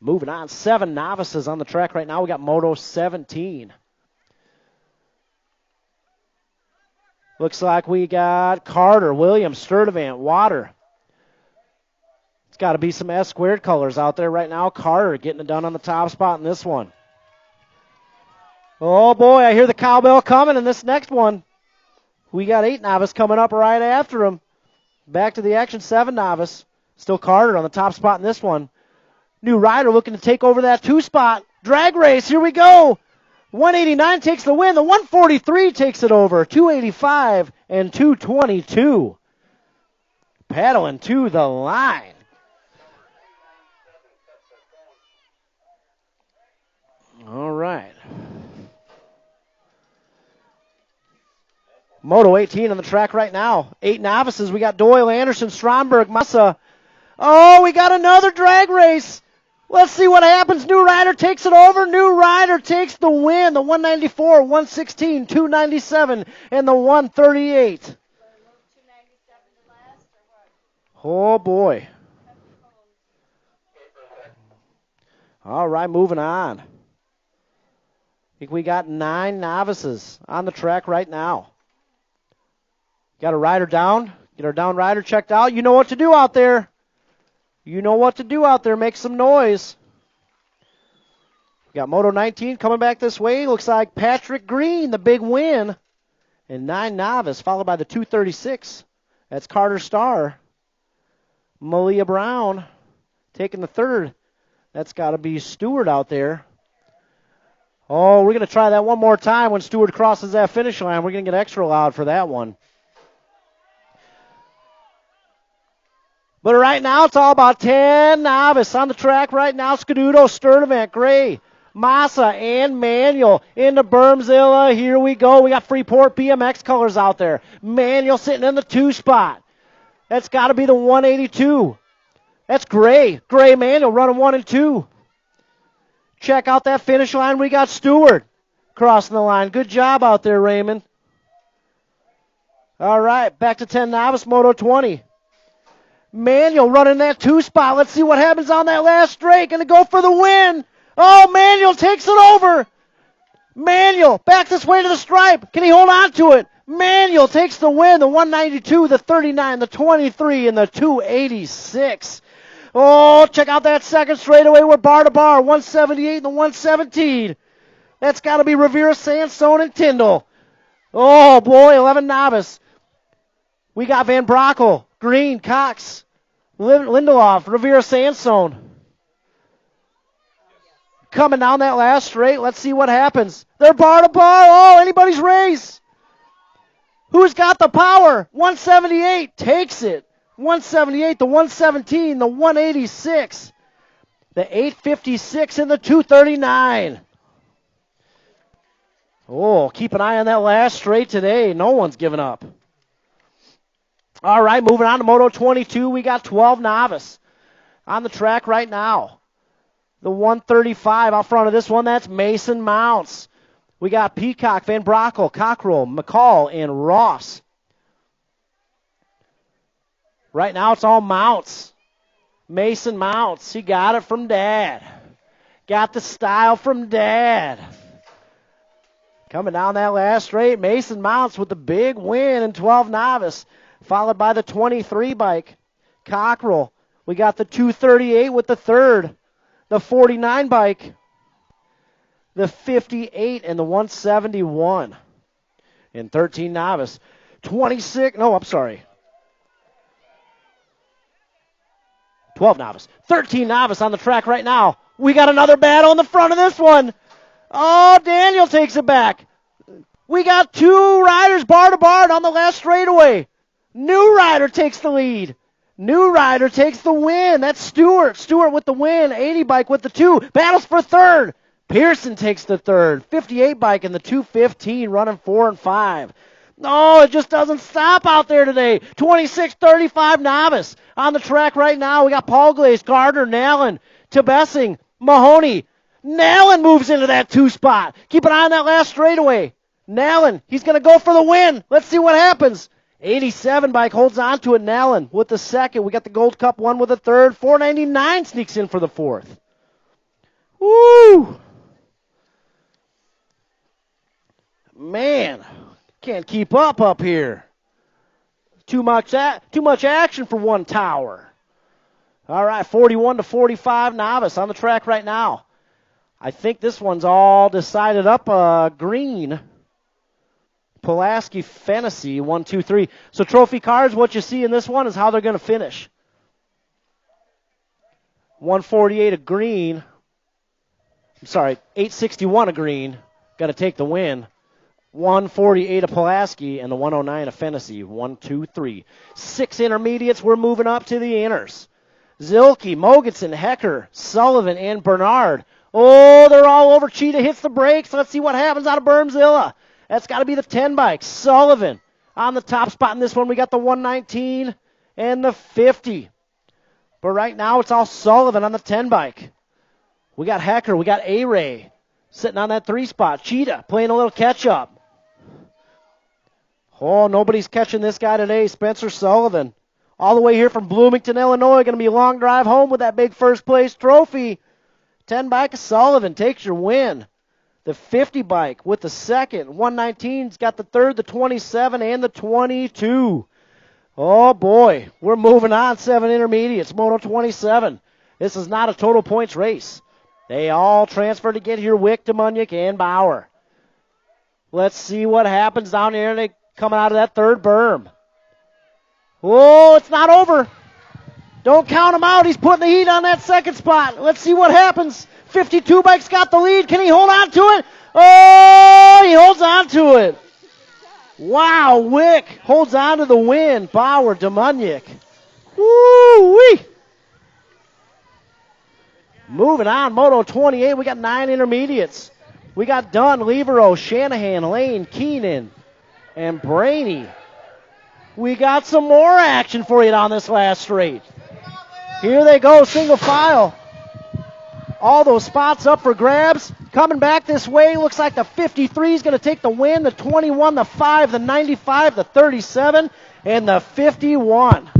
Moving on, 7 novices on the track right now. We got Moto 17. Looks like we got Carter, Williams, Sturdivant, Water. It's got to be some S² colors out there right now. Carter getting it done on the top spot in this one. Oh, boy, I hear the cowbell coming in this next one. We got 8 novice coming up right after him. Back to the action, 7 novice. Still Carter on the top spot in this one. New rider looking to take over that 2 spot. Drag race, here we go. 189 takes the win. The 143 takes it over. 285 and 222. Paddling to the line. All right. Moto 18 on the track right now. 8 novices. We got Doyle, Anderson, Stromberg, Massa. Oh, we got another drag race. Let's see what happens. New Rider takes it over. New Rider takes the win. The 194, 116, 297, and the 138. Oh, boy. All right, moving on. I think we got 9 novices on the track right now. Got a rider down. Get our down rider checked out. You know what to do out there. You know what to do out there. Make some noise. We got Moto 19 coming back this way. Looks like Patrick Green, the big win. And 9 novice, followed by the 236. That's Carter Starr. Malia Brown taking the third. That's got to be Stewart out there. Oh, we're going to try that one more time when Stewart crosses that finish line. We're going to get extra loud for that one. But right now, it's all about 10 novice on the track right now. Scuduto, Sturdivant, Gray, Massa, and Manuel into Bermzilla. Here we go. We got Freeport BMX colors out there. Manuel sitting in the 2 spot. That's got to be the 182. That's Gray. Gray Manuel running 1 and 2. Check out that finish line. We got Stewart crossing the line. Good job out there, Raymond. All right, back to 10 novice, Moto 20. Manuel running that 2 spot. Let's see what happens on that last straight. Going to go for the win. Oh, Manuel takes it over. Manuel back this way to the stripe. Can he hold on to it? Manuel takes the win. The 192, the 39, the 23, and the 286. Oh, check out that second straightaway. We're bar to bar. 178 and the 117. That's got to be Rivera, Sandstone, and Tyndall. Oh, boy, 11 novice. We got Van Brockel, Green, Cox, Lindelof, Rivera, Sandstone. Coming down that last straight. Let's see what happens. They're bar to bar. Oh, anybody's race. Who's got the power? 178 takes it. 178, the 117, the 186, the 856, and the 239. Oh, keep an eye on that last straight today. No one's giving up. All right, moving on to Moto 22. We got 12 novice on the track right now. The 135 out front of this one, that's Mason Mounts. We got Peacock, Van Brockel, Cockrell, McCall, and Ross. Right now it's all Mounts. Mason Mounts. He got it from Dad. Got the style from Dad. Coming down that last straight, Mason Mounts with the big win in 12 novice, followed by the 23 bike. Cockrell. We got the 238 with the third. The 49 bike. The 58 and the 171. In 13 novice. 26, no, I'm sorry. 12 novice. 13 novice on the track right now. We got another battle in the front of this one. Oh, Daniel takes it back. We got 2 riders bar to bar on the last straightaway. New rider takes the lead. New rider takes the win. That's Stewart. Stewart with the win. 80 bike with the 2. Battles for third. Pearson takes the third. 58 bike and the 215 running 4 and 5. No, it just doesn't stop out there today. 26-35 novice on the track right now. We got Paul Glaze, Gardner, Nallen, Tebessing, Mahoney. Nallen moves into that 2 spot. Keep an eye on that last straightaway. Nallen, he's going to go for the win. Let's see what happens. 87 bike holds on to it. Nallen with the second. We got the Gold Cup one with the third. 499 sneaks in for the fourth. Woo! Man, can't keep up here. Too much action for one tower. All right, 41-45 novice on the track right now. I think this one's all decided up. Green, Pulaski, Fennessy, 1, 2, 3. So trophy cards, what you see in this one is how they're going to finish. 148 of Green. I'm sorry, 861 of Green. Got to take the win. 148 of Pulaski and the 109 of Fennessy. 1, 2, 3. 6 intermediates. We're moving up to the inners. Zilke, Mogensen, Hecker, Sullivan, and Bernard. Oh, they're all over. Cheetah hits the brakes. Let's see what happens out of Bermzilla. That's got to be the 10 bike. Sullivan on the top spot in this one. We got the 119 and the 50. But right now it's all Sullivan on the 10 bike. We got Hecker. We got A-Ray sitting on that 3 spot. Cheetah playing a little catch-up. Oh, nobody's catching this guy today, Spencer Sullivan. All the way here from Bloomington, Illinois. Going to be a long drive home with that big first-place trophy. 10 bike of Sullivan takes your win. The 50 bike with the second. 119's got the third, the 27, and the 22. Oh, boy. We're moving on. 7 intermediates. Moto 27. This is not a total points race. They all transfer to get here. Wick, Demunyuk, and Bauer. Let's see what happens down here. They coming out of that third berm. Oh, it's not over. Don't count him out. He's putting the heat on that second spot. Let's see what happens. 52 bike's got the lead. Can he hold on to it? Oh, he holds on to it. Wow, Wick holds on to the win. Bauer, Demunyuk. Woo-wee. Moving on, Moto 28, we got 9 intermediates. We got Dunn, Levero, Shanahan, Lane, Keenan, and Brainy. We got some more action for you down this last straight. Here they go, single file. All those spots up for grabs. Coming back this way, looks like the 53 is going to take the win. The 21, the 5, the 95, the 37, and the 51.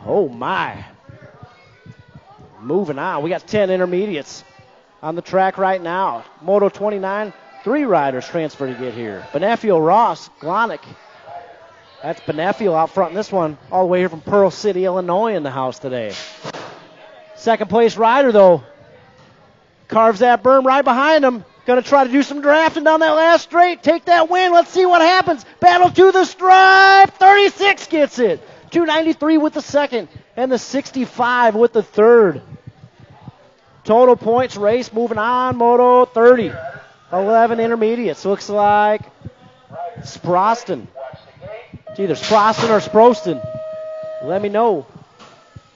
Oh, my. Moving on. We got 10 intermediates on the track right now. Moto 29, 3 riders transfer to get here. Benefio, Ross, Glonick. That's Benefio out front in this one, all the way here from Pearl City, Illinois in the house today. Second place rider, though, carves that berm right behind him. Going to try to do some drafting down that last straight. Take that win. Let's see what happens. Battle to the stripe. 36 gets it. 293 with the second, and the 65 with the third. Total points race moving on, Moto 30. 11 intermediates. Looks like Sproston. It's either Sproston or Sproston. Let me know.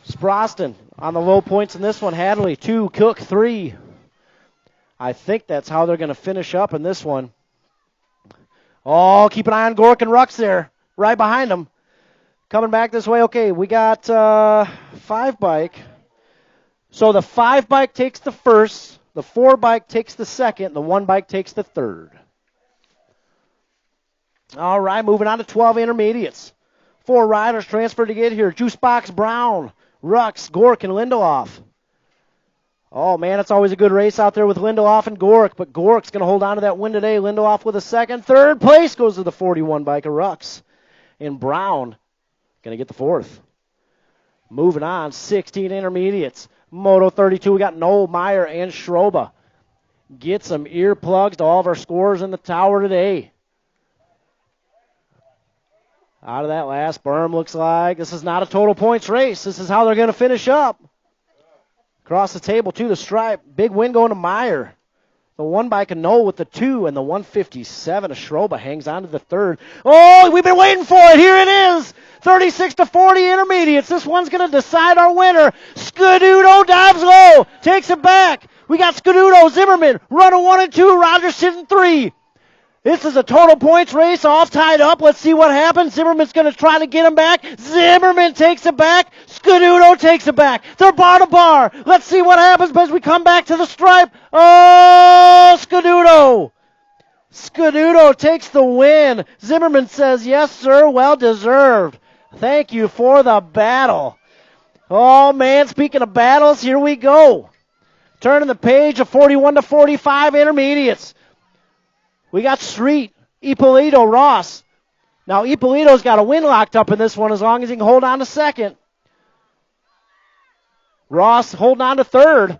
Sproston on the low points in this one. Hadley 2, Cook 3. I think that's how they're going to finish up in this one. Oh, keep an eye on Gork and Rux there, right behind them. Coming back this way. Okay, we got 5 bike. So the 5 bike takes the first, the 4 bike takes the second, the 1 bike takes the third. All right, moving on to 12 intermediates. 4 riders transferred to get here. Juicebox Brown, Rux, Gork, and Lindelof. Oh, man, it's always a good race out there with Lindelof and Gork, but Gork's going to hold on to that win today. Lindelof with a second. Third place goes to the 41 bike of Rux. And Brown going to get the 4th. Moving on, 16 intermediates. Moto 32, we got Noel, Meyer, and Schroba. Get some earplugs to all of our scorers in the tower today. Out of that last berm, looks like this is not a total points race. This is how they're going to finish up. Across the table to the stripe. Big win going to Meyer. The 1 bike of Noel with the 2, and the 157 of Schroba hangs on to the 3rd. Oh, we've been waiting for it. Here it is. 36 to 40 intermediates. This one's going to decide our winner. Scududo dives low. Takes it back. We got Scududo, Zimmerman, running 1 and 2. Rogers sitting 3. This is a total points race, all tied up. Let's see what happens. Zimmerman's going to try to get him back. Zimmerman takes it back. Scududo takes it back. They're bar to bar. Let's see what happens as we come back to the stripe. Oh, Scududo. Scududo takes the win. Zimmerman says, yes, sir, well deserved. Thank you for the battle. Oh, man, speaking of battles, here we go. Turning the page of 41 to 45 intermediates. We got Street, Ippolito, Ross. Now, Ippolito's got a win locked up in this one as long as he can hold on to second. Ross holding on to third.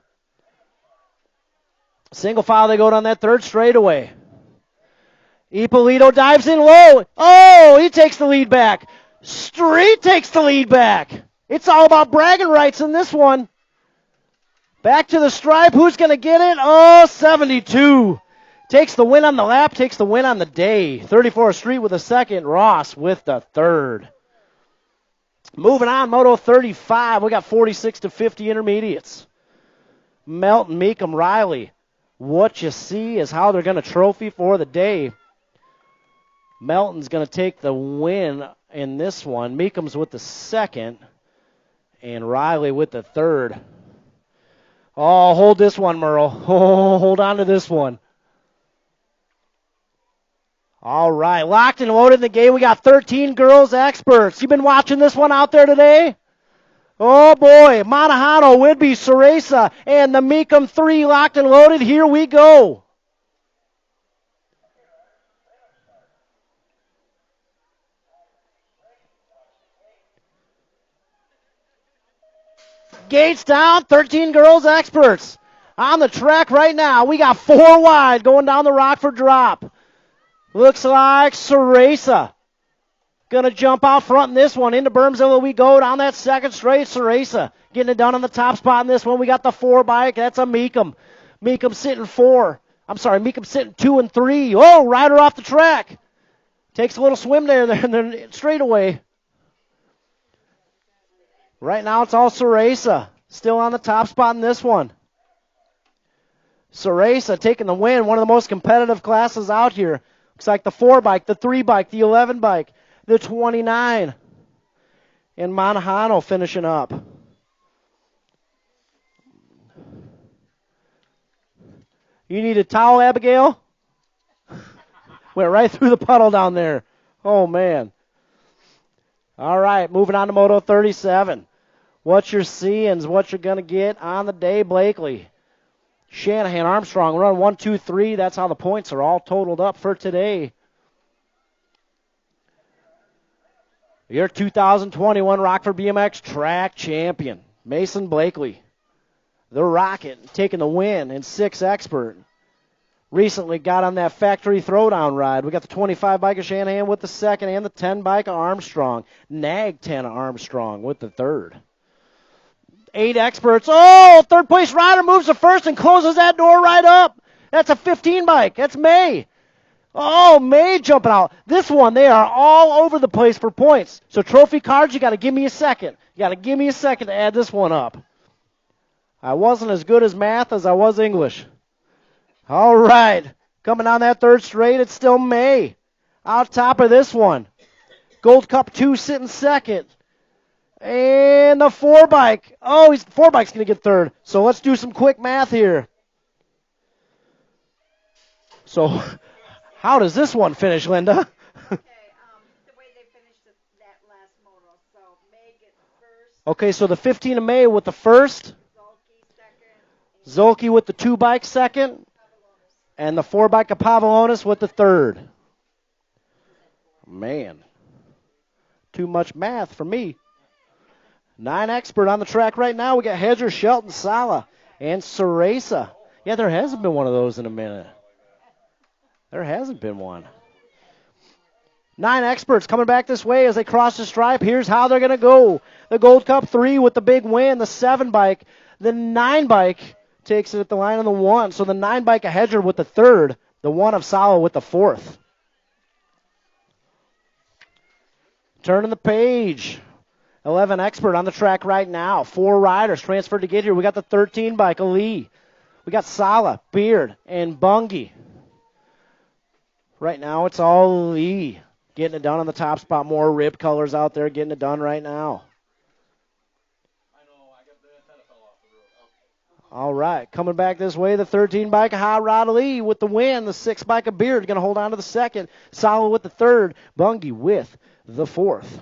Single file, they go down that third straightaway. Ippolito dives in low. Oh, he takes the lead back. Street takes the lead back. It's all about bragging rights in this one. Back to the stripe. Who's going to get it? Oh, 72. Takes the win on the lap, takes the win on the day. 34 Street with the second, Ross with the third. Moving on, Moto 35, we got 46 to 50 intermediates. Melton, Meekum, Riley. What you see is how they're going to trophy for the day. Melton's going to take the win in this one. Meekum's with the second, and Riley with the third. Oh, hold this one, Merle. Oh, hold on to this one. All right, locked and loaded in the game. We got 13 girls experts. You been watching this one out there today? Oh, boy. Monahano, Whidbey, Ceresa, and the Meekum 3 locked and loaded. Here we go. Gates down, 13 girls experts. On the track right now, we got 4 wide going down the Rockford drop. Looks like Ceresa going to jump out front in this one. Into Bermzilla we go down that second straight. Ceresa getting it done on the top spot in this one. We got the 4 bike. That's a Meekum. Meekum sitting 4. I'm sorry, Meekum sitting 2 and 3. Oh, rider off the track. Takes a little swim there and then straight away. Right now it's all Ceresa. Still on the top spot in this one. Ceresa taking the win. One of the most competitive classes out here. Looks like the 4 bike, the 3 bike, the 11 bike, the 29. And Monahano finishing up. You need a towel, Abigail? Went right through the puddle down there. Oh, man. All right, moving on to Moto 37. What you're seeing is what you're going to get on the day, Blakely. Shanahan, Armstrong, run 1, 2, 3. That's how the points are all totaled up for today. Your 2021 Rockford BMX track champion, Mason Blakely. The Rocket taking the win in 6 expert. Recently got on that factory throwdown ride. We got the 25 bike of Shanahan with the second and the 10 bike of Armstrong. Nag 10 of Armstrong with the third. 8 experts. Oh, third place rider moves to first and closes that door right up. That's a 15 bike. That's May. Oh, May jumping out. This one, they are all over the place for points. So trophy cards, you got to give me a second. You got to give me a second to add this one up. I wasn't as good as math as I was English. All right. Coming down that third straight, it's still May. Out top of this one. Gold Cup 2 sitting second. And the 4 bike. Oh, 4 bike's going to get third. So let's do some quick math here. So how does this one finish, Linda? Okay, the way they finished that last moto. So May gets first. Okay, so the 15 of May with the first. Zolke second. Zolke with the 2 bike second. And the 4 bike of Pavlonis with the third. Man, too much math for me. 9 expert on the track right now. We got Hedger, Shelton, Sala, and Ceresa. Yeah, there hasn't been one of those in a minute. There hasn't been one. 9 experts coming back this way as they cross the stripe. Here's how they're going to go. The Gold Cup 3 with the big win. The 7 bike. The 9 bike takes it at the line of the 1. So the 9 bike of Hedger with the third. The 1 of Sala with the fourth. Turning the page. 11 expert on the track right now. 4 riders transferred to get here. We got the 13 bike, Ali. We got Sala, Beard, and Bungie. Right now it's all Ali getting it done on the top spot. More rib colors out there getting it done right now. All right, coming back this way, the 13 bike of Hot Rod Ali with the win. The 6 bike of Beard going to hold on to the second. Sala with the third. Bungie with the fourth.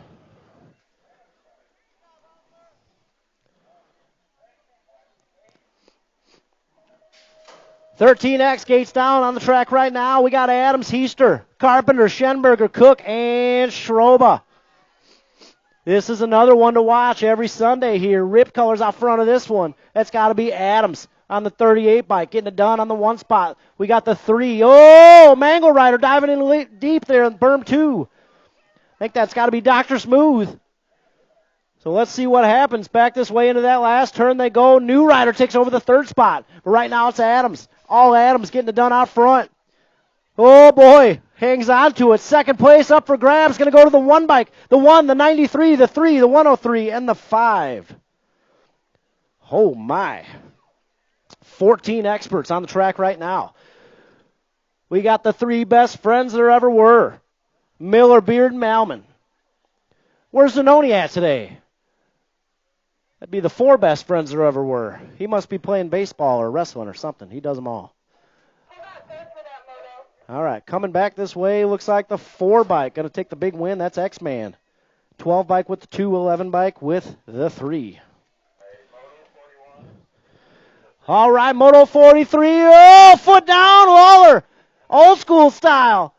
13X gates down on the track right now. We got Adams, Heister, Carpenter, Schenberger, Cook, and Schroba. This is another one to watch every Sunday here. Rip colors out front of this one. That's got to be Adams on the 38 bike, getting it done on the 1 spot. We got the 3. Oh, Mangle Rider diving in deep there in berm 2. I think that's got to be Dr. Smooth. So let's see what happens. Back this way into that last turn they go. New Rider takes over the 3rd spot. But right now it's Adams. All Adams getting it done out front. Oh, boy. Hangs on to it. 2nd place up for grabs. Going to go to the 1 bike. The 1, the 93, the 3, the 103, and the 5. Oh, my. 14 experts on the track right now. We got the 3 best friends there ever were. Miller, Beard, and Malman. Where's Zanoni at today? That'd be the 4 best friends there ever were. He must be playing baseball or wrestling or something. He does them all. All right, coming back this way, looks like the 4 bike. Going to take the big win. That's X-Man. 12 bike with the 2, 11 bike with the 3. All right, Moto 43. Oh, foot down, Lawler. Old school style.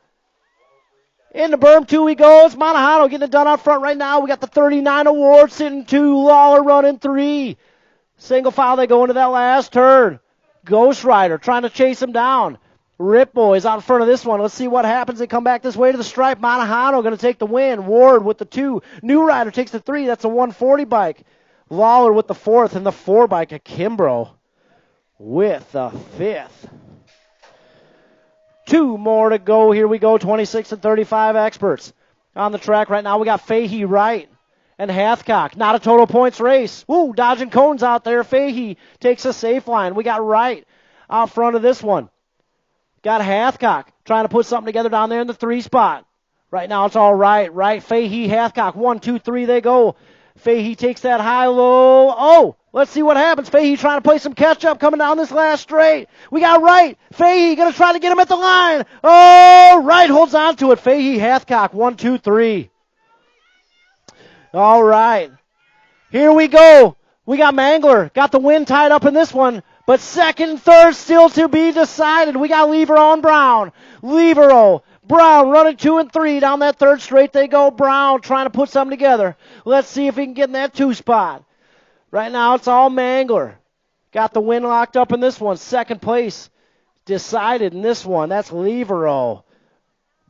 In the berm 2 he goes. Monahano getting it done out front right now. We got the 39 award sitting 2. Lawler running 3. Single file, they go into that last turn. Ghost Rider trying to chase him down. Rip Boys out in front of this one. Let's see what happens. They come back this way to the stripe. Monahano going to take the win. Ward with the 2. New Rider takes the 3. That's a 140 bike. Lawler with the 4th, and the 4 bike of Kimbrough with the 5th. 2 more to go. Here we go. 26 and 35 experts on the track right now. We got Fahey, Wright, and Hathcock. Not a total points race. Ooh, dodging cones out there. Fahey takes a safe line. We got Wright out front of this one. Got Hathcock trying to put something together down there in the 3 spot. Right now it's all right. Right, Fahey, Hathcock. 1, 2, 3, they go. Fahey takes that high-low. Oh, let's see what happens. Fahey trying to play some catch-up coming down this last straight. We got Wright. Fahey going to try to get him at the line. Oh, Wright holds on to it. Fahey, Hathcock. 1, 2, 3. All right. Here we go. We got Mangler. Got the win tied up in this one. But second and third still to be decided. We got Levero and Brown. Levero, Brown running 2 and 3. Down that third straight they go. Brown trying to put something together. Let's see if he can get in that 2 spot. Right now it's all Mangler. Got the win locked up in this one. Second place decided in this one. That's Levero.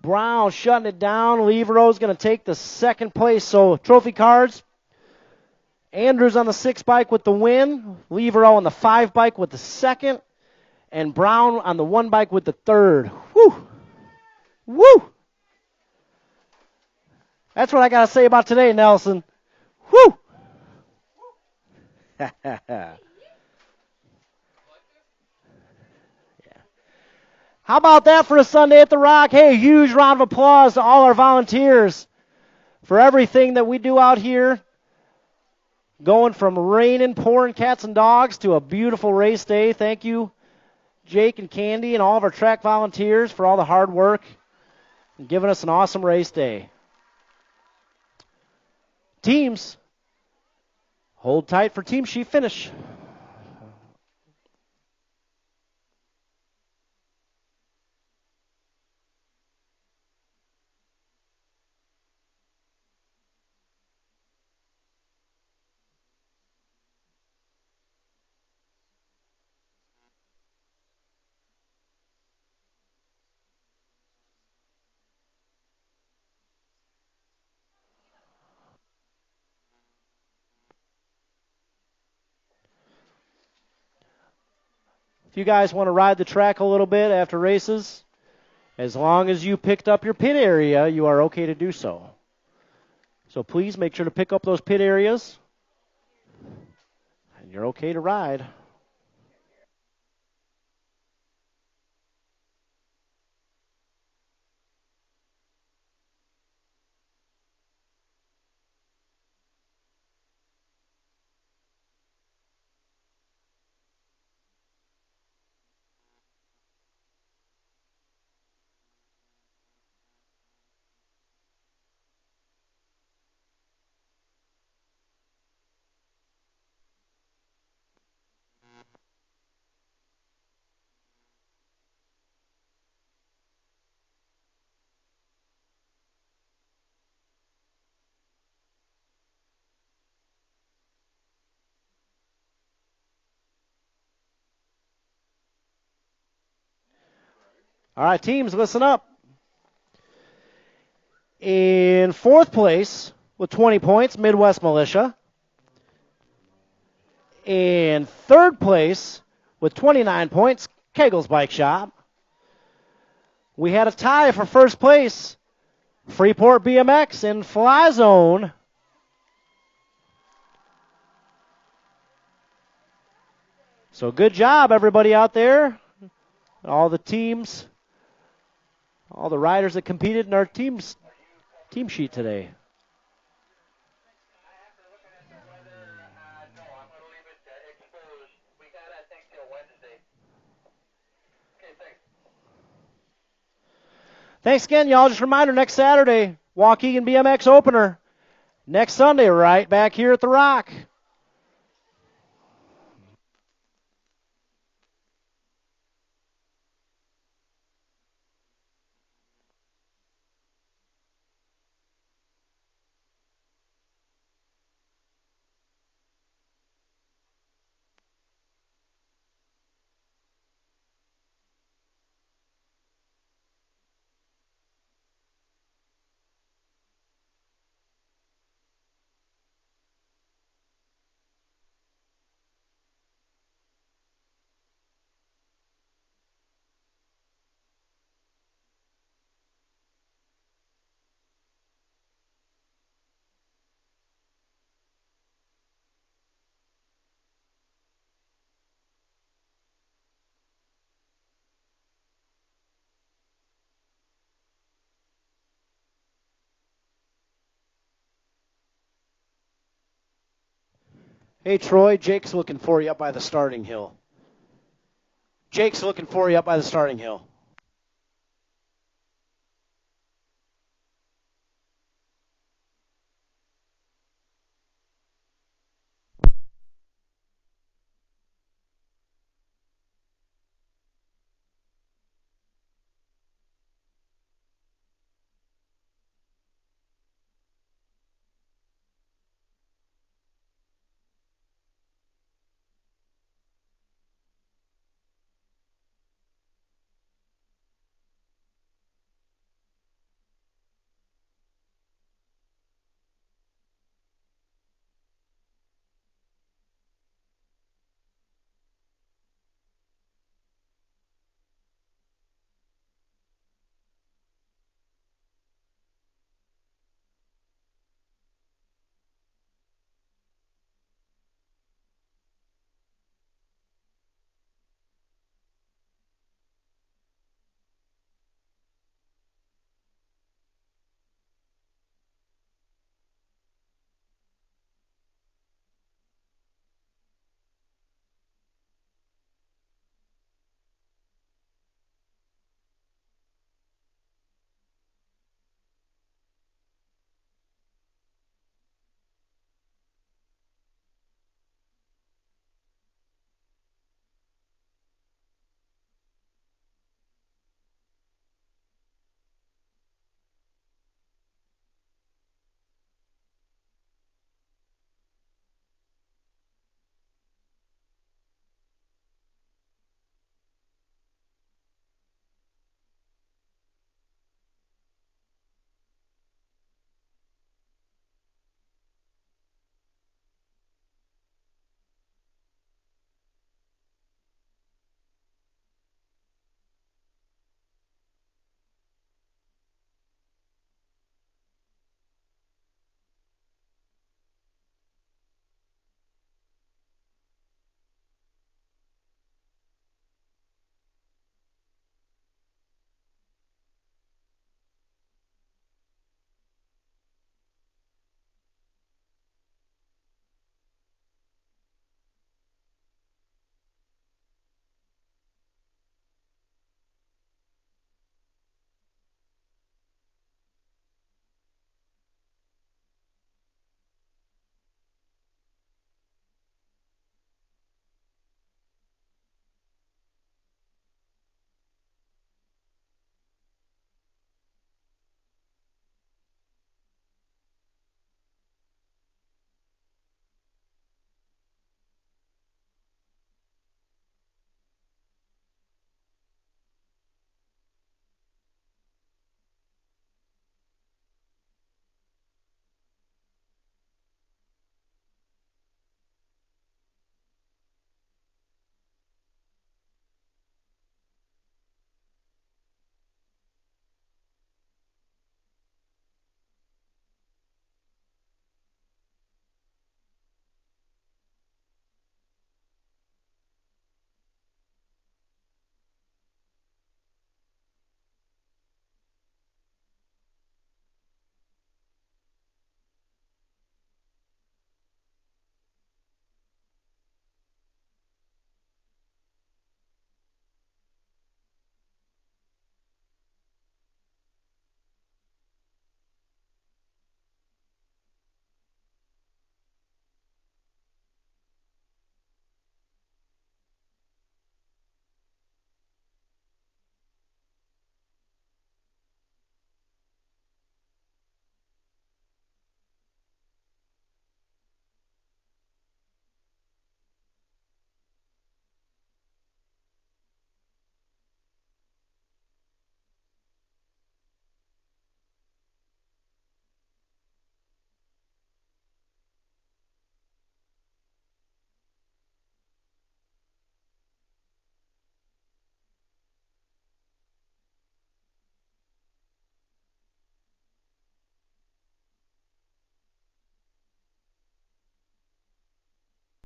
Brown shutting it down. Levero's going to take the second place. So trophy cards. Andrews on the 6 bike with the win. Levero on the 5 bike with the second. And Brown on the 1 bike with the third. Woo! Woo! That's what I got to say about today, Nelson. Woo! Yeah. How about that for a Sunday at the Rock? Hey, huge round of applause to all our volunteers for everything that we do out here. Going from raining, pouring cats and dogs to a beautiful race day. Thank you, Jake and Candy and all of our track volunteers for all the hard work and giving us an awesome race day. Teams, hold tight for team sheet finish. If you guys want to ride the track a little bit after races, as long as you picked up your pit area, you are okay to do so. So please make sure to pick up those pit areas, and you're okay to ride. All right, teams, listen up. In 4th place with 20 points, Midwest Militia. In 3rd place with 29 points, Kegel's Bike Shop. We had a tie for 1st place, Freeport BMX in Fly Zone. So good job, everybody out there. All the teams, all the riders that competed in our team sheet today. Thanks again, y'all. Just a reminder, next Saturday, Waukegan BMX opener. Next Sunday, right back here at the Rock. Hey, Troy, Jake's looking for you up by the starting hill. Jake's looking for you up by the starting hill.